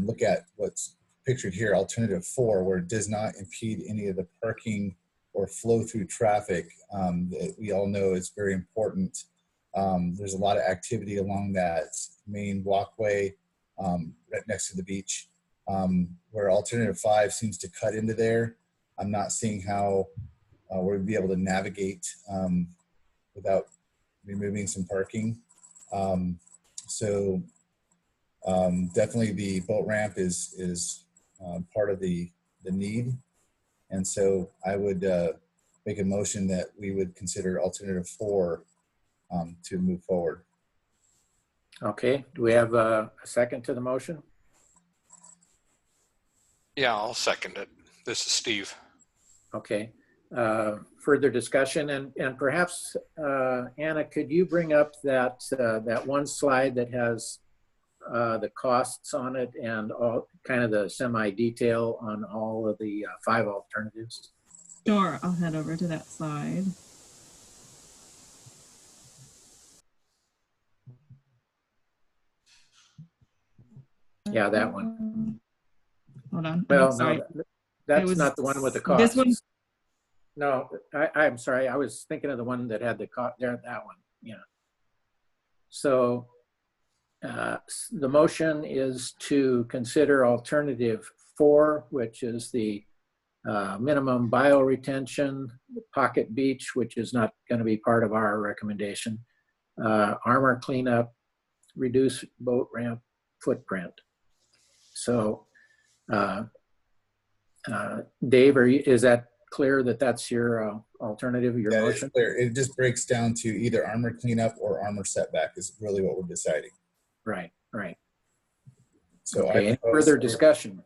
look at what's pictured here, alternative 4, where it does not impede any of the parking or flow through traffic that we all know is very important. There's a lot of activity along that main walkway right next to the beach. Where alternative 5 seems to cut into there, I'm not seeing how we'll be able to navigate without removing some parking. Definitely the boat ramp is part of the need. And so I would make a motion that we would consider alternative 4 to move forward. Okay, do we have a second to the motion? Yeah, I'll second it. This is Steve. Okay, further discussion, and perhaps Anna, could you bring up that one slide that has the costs on it and all kind of the semi-detail on all of the 5 alternatives? Sure, I'll head over to that slide. Yeah, that one. Hold on. Well, no, that's not the one with the costs. This one? No, I'm sorry. I was thinking of the one that had the cost there, that one. Yeah. So the motion is to consider alternative 4, which is the minimum bioretention, pocket beach, which is not going to be part of our recommendation, armor cleanup, reduce boat ramp footprint. So Dave, is that clear that that's your alternative, your motion? It's clear. It just breaks down to either armor cleanup or armor setback is really what we're deciding. Right, right. So Okay, I any propose further discussion?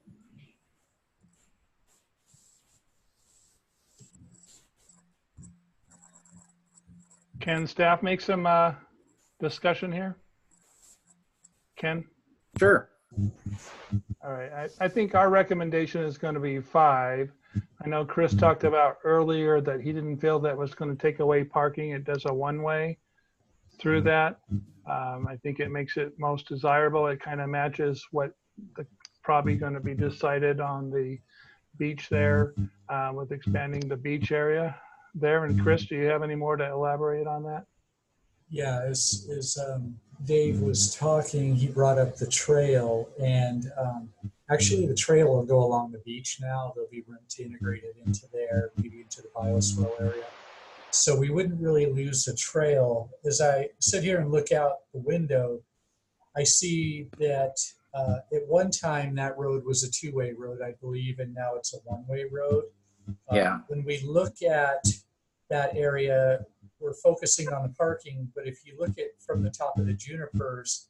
Can staff make some discussion here? Ken? Sure. All right, I think our recommendation is going to be 5. I know Chris talked about earlier that he didn't feel that was going to take away parking. It does a one-way through that. I think it makes it most desirable. It kind of matches what probably going to be decided on the beach there with expanding the beach area there. And Chris, do you have any more to elaborate on that? Yeah, as Dave was talking, he brought up the trail, and actually the trail will go along the beach now. There'll be room to integrate it into there, maybe into the bioswale area. So we wouldn't really lose the trail. As I sit here and look out the window, I see that at one time that road was a two-way road, I believe, and now it's a one-way road. Yeah. When we look at that area, we're focusing on the parking, but if you look at from the top of the junipers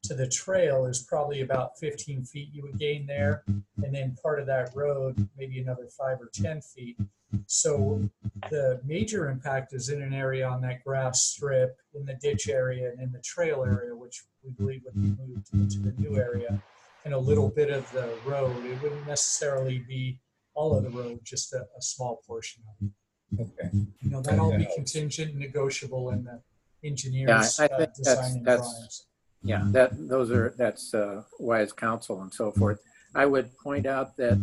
to the trail, there's probably about 15 feet you would gain there. And then part of that road, maybe another 5 or 10 feet. So the major impact is in an area on that grass strip, in the ditch area and in the trail area, which we believe would be moved into the new area, and a little bit of the road. It wouldn't necessarily be all of the road, just a small portion of it. Okay. You know, that'll be contingent and negotiable in the engineers' I think design and drawings. Yeah, that's wise counsel and so forth. I would point out that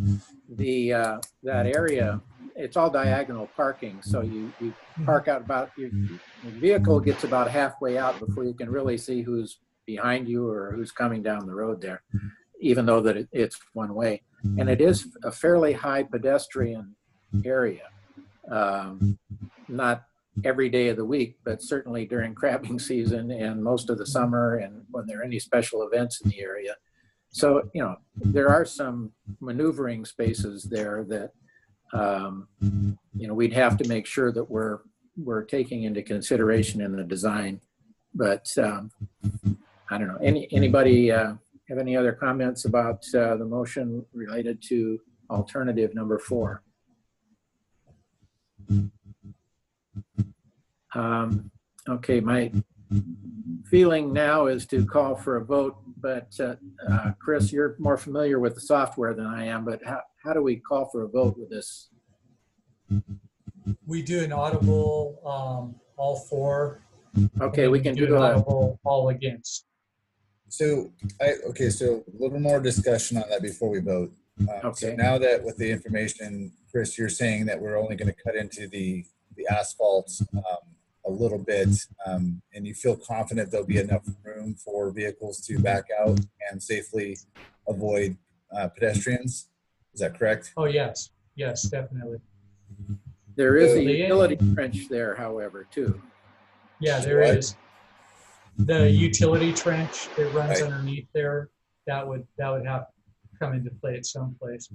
that area, it's all diagonal parking. So you park out about, your vehicle gets about halfway out before you can really see who's behind you or who's coming down the road there, even though that it's one way. And it is a fairly high pedestrian area. Not every day of the week, but certainly during crabbing season and most of the summer and when there are any special events in the area. So, you know, there are some maneuvering spaces there that, you know, we'd have to make sure that we're taking into consideration in the design. But I don't know, anybody have any other comments about the motion related to alternative number 4? Okay, my feeling now is to call for a vote, but Chris, you're more familiar with the software than I am, but how do we call for a vote with this? We do an audible, all 4. Okay, we can do an audible, all against. So, so a little more discussion on that before we vote. Okay. So now that with the information, Chris, you're saying that we're only going to cut into the asphalt a little bit, and you feel confident there'll be enough room for vehicles to back out and safely avoid pedestrians. Is that correct? Oh, yes. Yes, definitely. There is a utility trench there, however, too. Yeah, there is. The utility trench that runs underneath there, that would have to come into play at some place.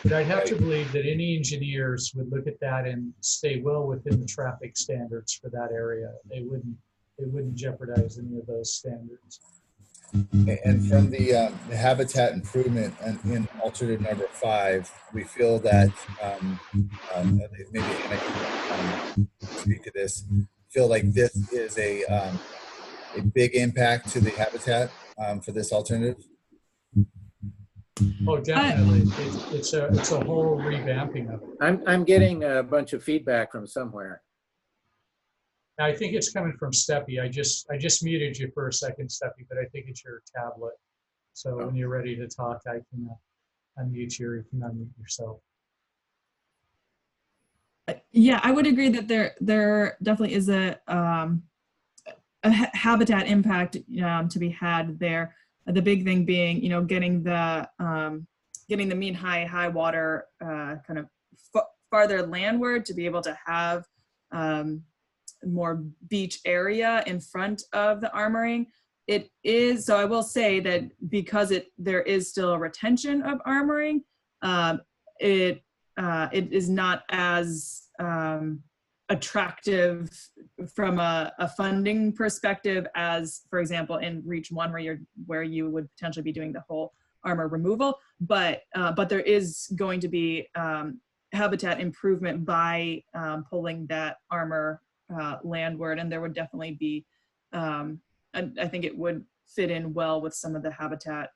But I'd have to believe that any engineers would look at that and stay well within the traffic standards for that area. They wouldn't jeopardize any of those standards. And from the habitat improvement in alternative number 5, we feel that maybe Anna can speak to this. Feel like this is a big impact to the habitat for this alternative. Oh, definitely. It's a whole revamping of it. I'm getting a bunch of feedback from somewhere. I think it's coming from Steppy. I just muted you for a second, Steppy, but I think it's your tablet. So when you're ready to talk, I can unmute you, or you can unmute yourself. Yeah, I would agree that there definitely is a habitat impact to be had there. The big thing being, you know, getting the mean high water kind of farther landward to be able to have more beach area in front of the armoring. It is, so I will say that because there is still a retention of armoring, it is not as attractive from a funding perspective as, for example, in Reach 1, where you would potentially be doing the whole armor removal, but there is going to be habitat improvement by pulling that armor landward, and there would definitely be, I think it would fit in well with some of the habitat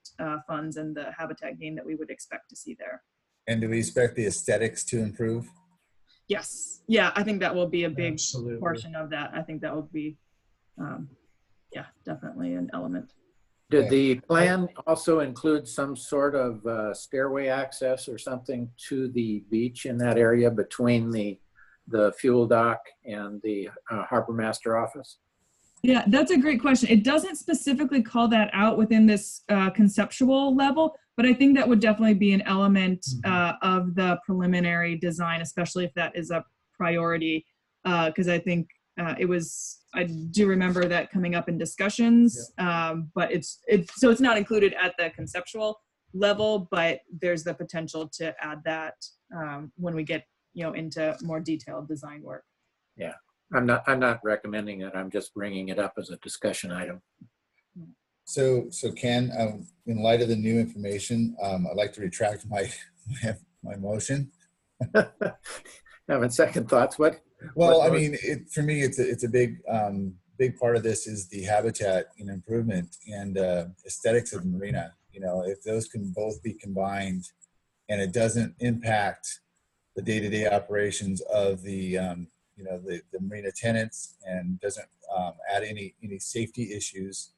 funds and the habitat gain that we would expect to see there. And do we expect the aesthetics to improve? Yes, yeah, I think that will be a big Absolutely. portion of that. I think that will be, yeah, definitely an element. Did the plan also include some sort of stairway access or something to the beach in that area between the fuel dock and the harbor master office? Yeah, that's a great question. It doesn't specifically call that out within this conceptual level, but I think that would definitely be an element of the preliminary design, especially if that is a priority, because I think I do remember that coming up in discussions, but so it's not included at the conceptual level, but there's the potential to add that when we get into more detailed design work. Yeah. I'm not recommending it. I'm just bringing it up as a discussion item. So Ken, in light of the new information, I'd like to retract my motion. Having second thoughts, what? Well, I mean, for me, it's a big part of this is the habitat improvement and aesthetics of the marina. If those can both be combined, and it doesn't impact the day-to-day operations of the the marina tenants and doesn't add any safety issues,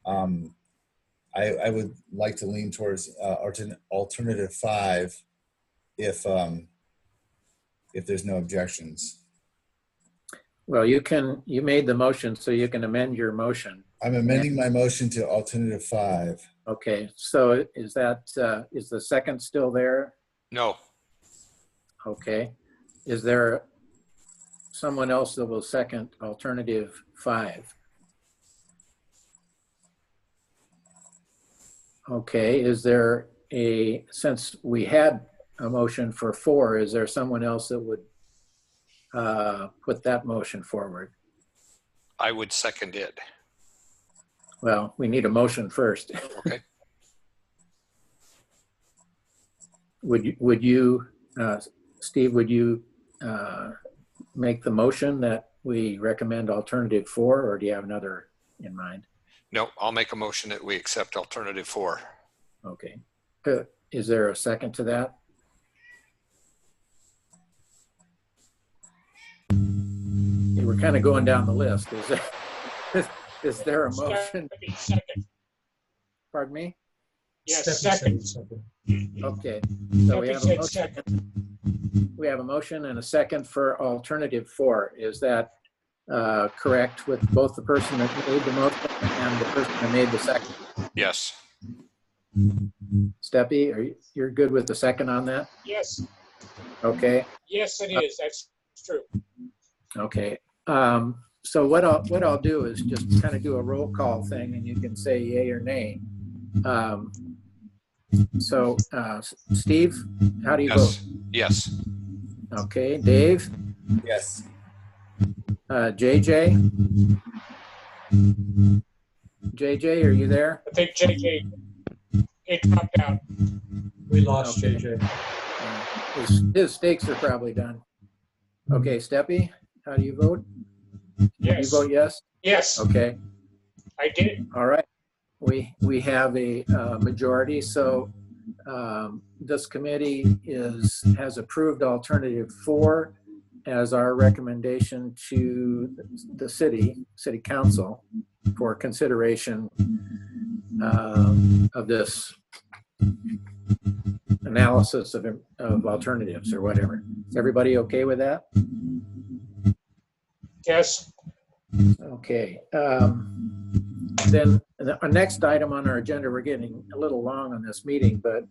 I would like to lean towards alternative 5 if there's no objections. Well, you made the motion, so you can amend your motion. I'm amending my motion to alternative 5. Okay, so is the second still there? No. Okay. Is there someone else that will second alternative 5? Okay, since we had a motion for 4, is there someone else that would put that motion forward? I would second it. Well, we need a motion first. Okay. Would you, Steve, would you make the motion that we recommend alternative 4, or do you have another in mind? No, I'll make a motion that we accept alternative 4. Okay. Is there a second to that? Yeah, we're kind of going down the list. Is there a motion? Pardon me? Yes, second. Okay. So we have a motion. We have a motion and a second for alternative 4. Is that correct with both the person that made the motion and the person that made the second? Yes. Steppy, you're good with the second on that? Yes. Okay. Yes, it is. That's true. Okay. So what I'll do is just kind of do a roll call thing, and you can say yay or nay. So Steve, how do you vote? Yes. Okay. Dave? Yes. JJ? JJ, are you there? I think JJ, it dropped out. We lost Okay. JJ. His stakes are probably done. Okay, Steppy, how do you vote? Yes. You vote yes? Yes, Okay. I did. All right. We have a majority, so this committee has approved alternative 4 as our recommendation to the city council for consideration of this analysis of alternatives or whatever. Is everybody okay with that? Yes. Okay. Then our next item on our agenda, we're getting a little long on this meeting, but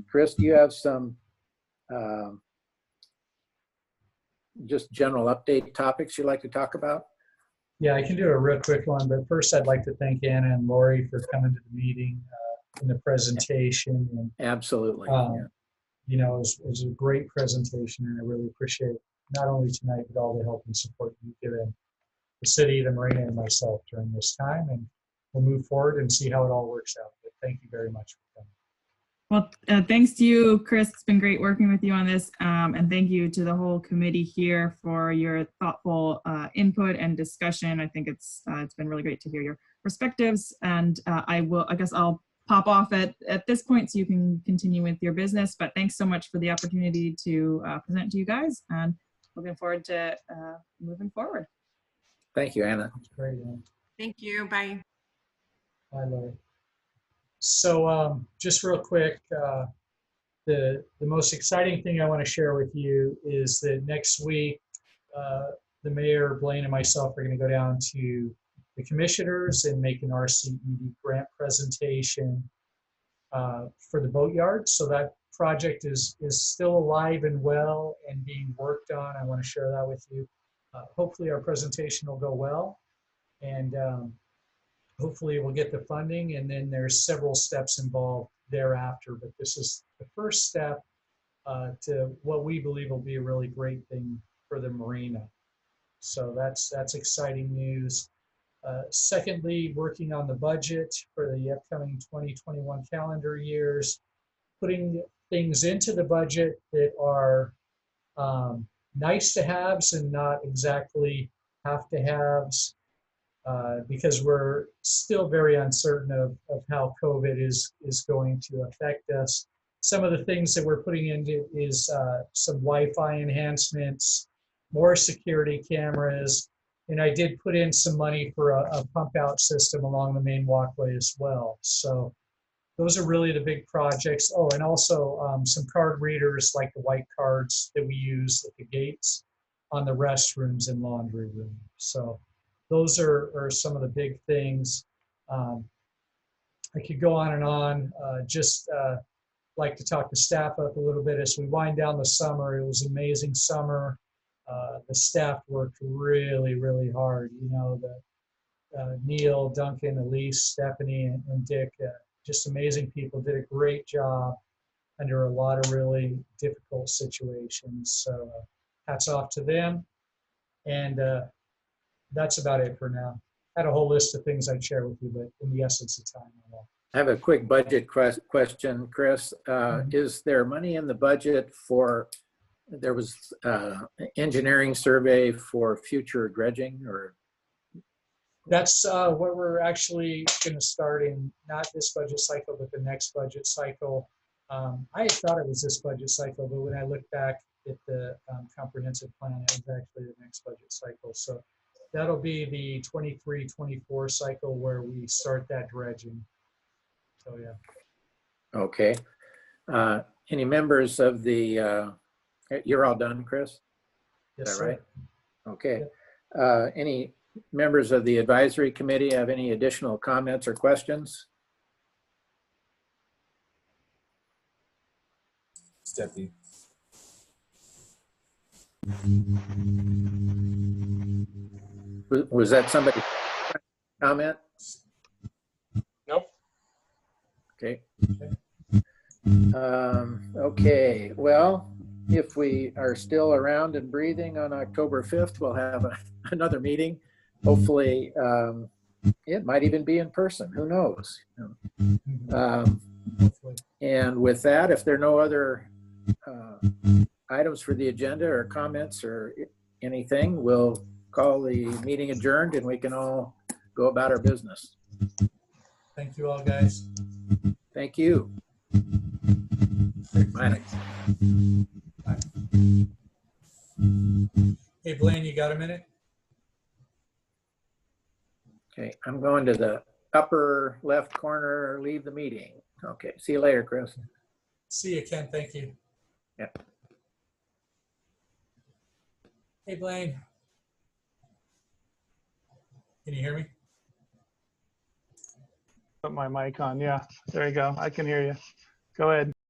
Chris, do you have some just general update topics you'd like to talk about? Yeah, I can do a real quick one, but first I'd like to thank Anna and Lori for coming to the meeting and the presentation. And, Absolutely. you know, it was a great presentation, and I really appreciate not only tonight, but all the help and support you've given the city, the marina, and myself during this time. And we'll move forward and see how it all works out. But thank you very much for coming. Well, thanks to you, Chris. It's been great working with you on this. And thank you to the whole committee here for your thoughtful input and discussion. I think it's been really great to hear your perspectives. And I guess I'll pop off at this point so you can continue with your business. But thanks so much for the opportunity to present to you guys, and looking forward to moving forward. Thank you, Anna. That's great, Ann. Thank you. Bye. Bye, Lori. So just real quick, the most exciting thing I want to share with you is that next week, the mayor, Blaine, and myself are going to go down to the commissioners and make an RCED grant presentation for the boatyard. So that project is still alive and well and being worked on. I want to share that with you. Hopefully our presentation will go well, and hopefully we'll get the funding, and then there's several steps involved thereafter. But this is the first step to what we believe will be a really great thing for the marina. So that's exciting news. Secondly, working on the budget for the upcoming 2021 calendar years, putting things into the budget that are nice to haves and not exactly have to haves, because we're still very uncertain of how COVID is going to affect us. Some of the things that we're putting into is some Wi-Fi enhancements, more security cameras, and I did put in some money for a pump out system along the main walkway as well. So those are really the big projects. Oh, and also some card readers like the white cards that we use at the gates on the restrooms and laundry room. So those are some of the big things. I could go on and on. Just like to talk the staff up a little bit as we wind down the summer. It was an amazing summer. The staff worked really, really hard. You know, Neil, Duncan, Elise, Stephanie, and Dick, just amazing people, did a great job under a lot of really difficult situations. So hats off to them. And that's about it for now. I had a whole list of things I'd share with you, but in the essence of time, I won't. I have a quick budget question, Chris. Is there money in the budget for, there was engineering survey for future dredging, or? That's what we're actually going to start in, not this budget cycle, but the next budget cycle. I had thought it was this budget cycle, but when I look back at the comprehensive plan, it was actually the next budget cycle. So that'll be the 23-24 cycle where we start that dredging. So yeah. Okay. Any members of the, you're all done, Chris? Yes, Is that sir. right? Okay. Any members of the advisory committee have any additional comments or questions? Stephanie. Was that somebody comment? Nope. Okay. Okay, well, if we are still around and breathing on October 5th, we'll have another meeting. Hopefully, it might even be in person, who knows? And with that, if there are no other items for the agenda or comments or anything, we'll call the meeting adjourned and we can all go about our business. Thank you all, guys. Thank you. Bye. Bye. Hey, Blaine, you got a minute? Okay, I'm going to the upper left corner, leave the meeting. Okay, see you later, Chris. See you, Ken. Thank you. Yeah. Hey, Blaine. Can you hear me? Put my mic on. Yeah, there you go. I can hear you. Go ahead.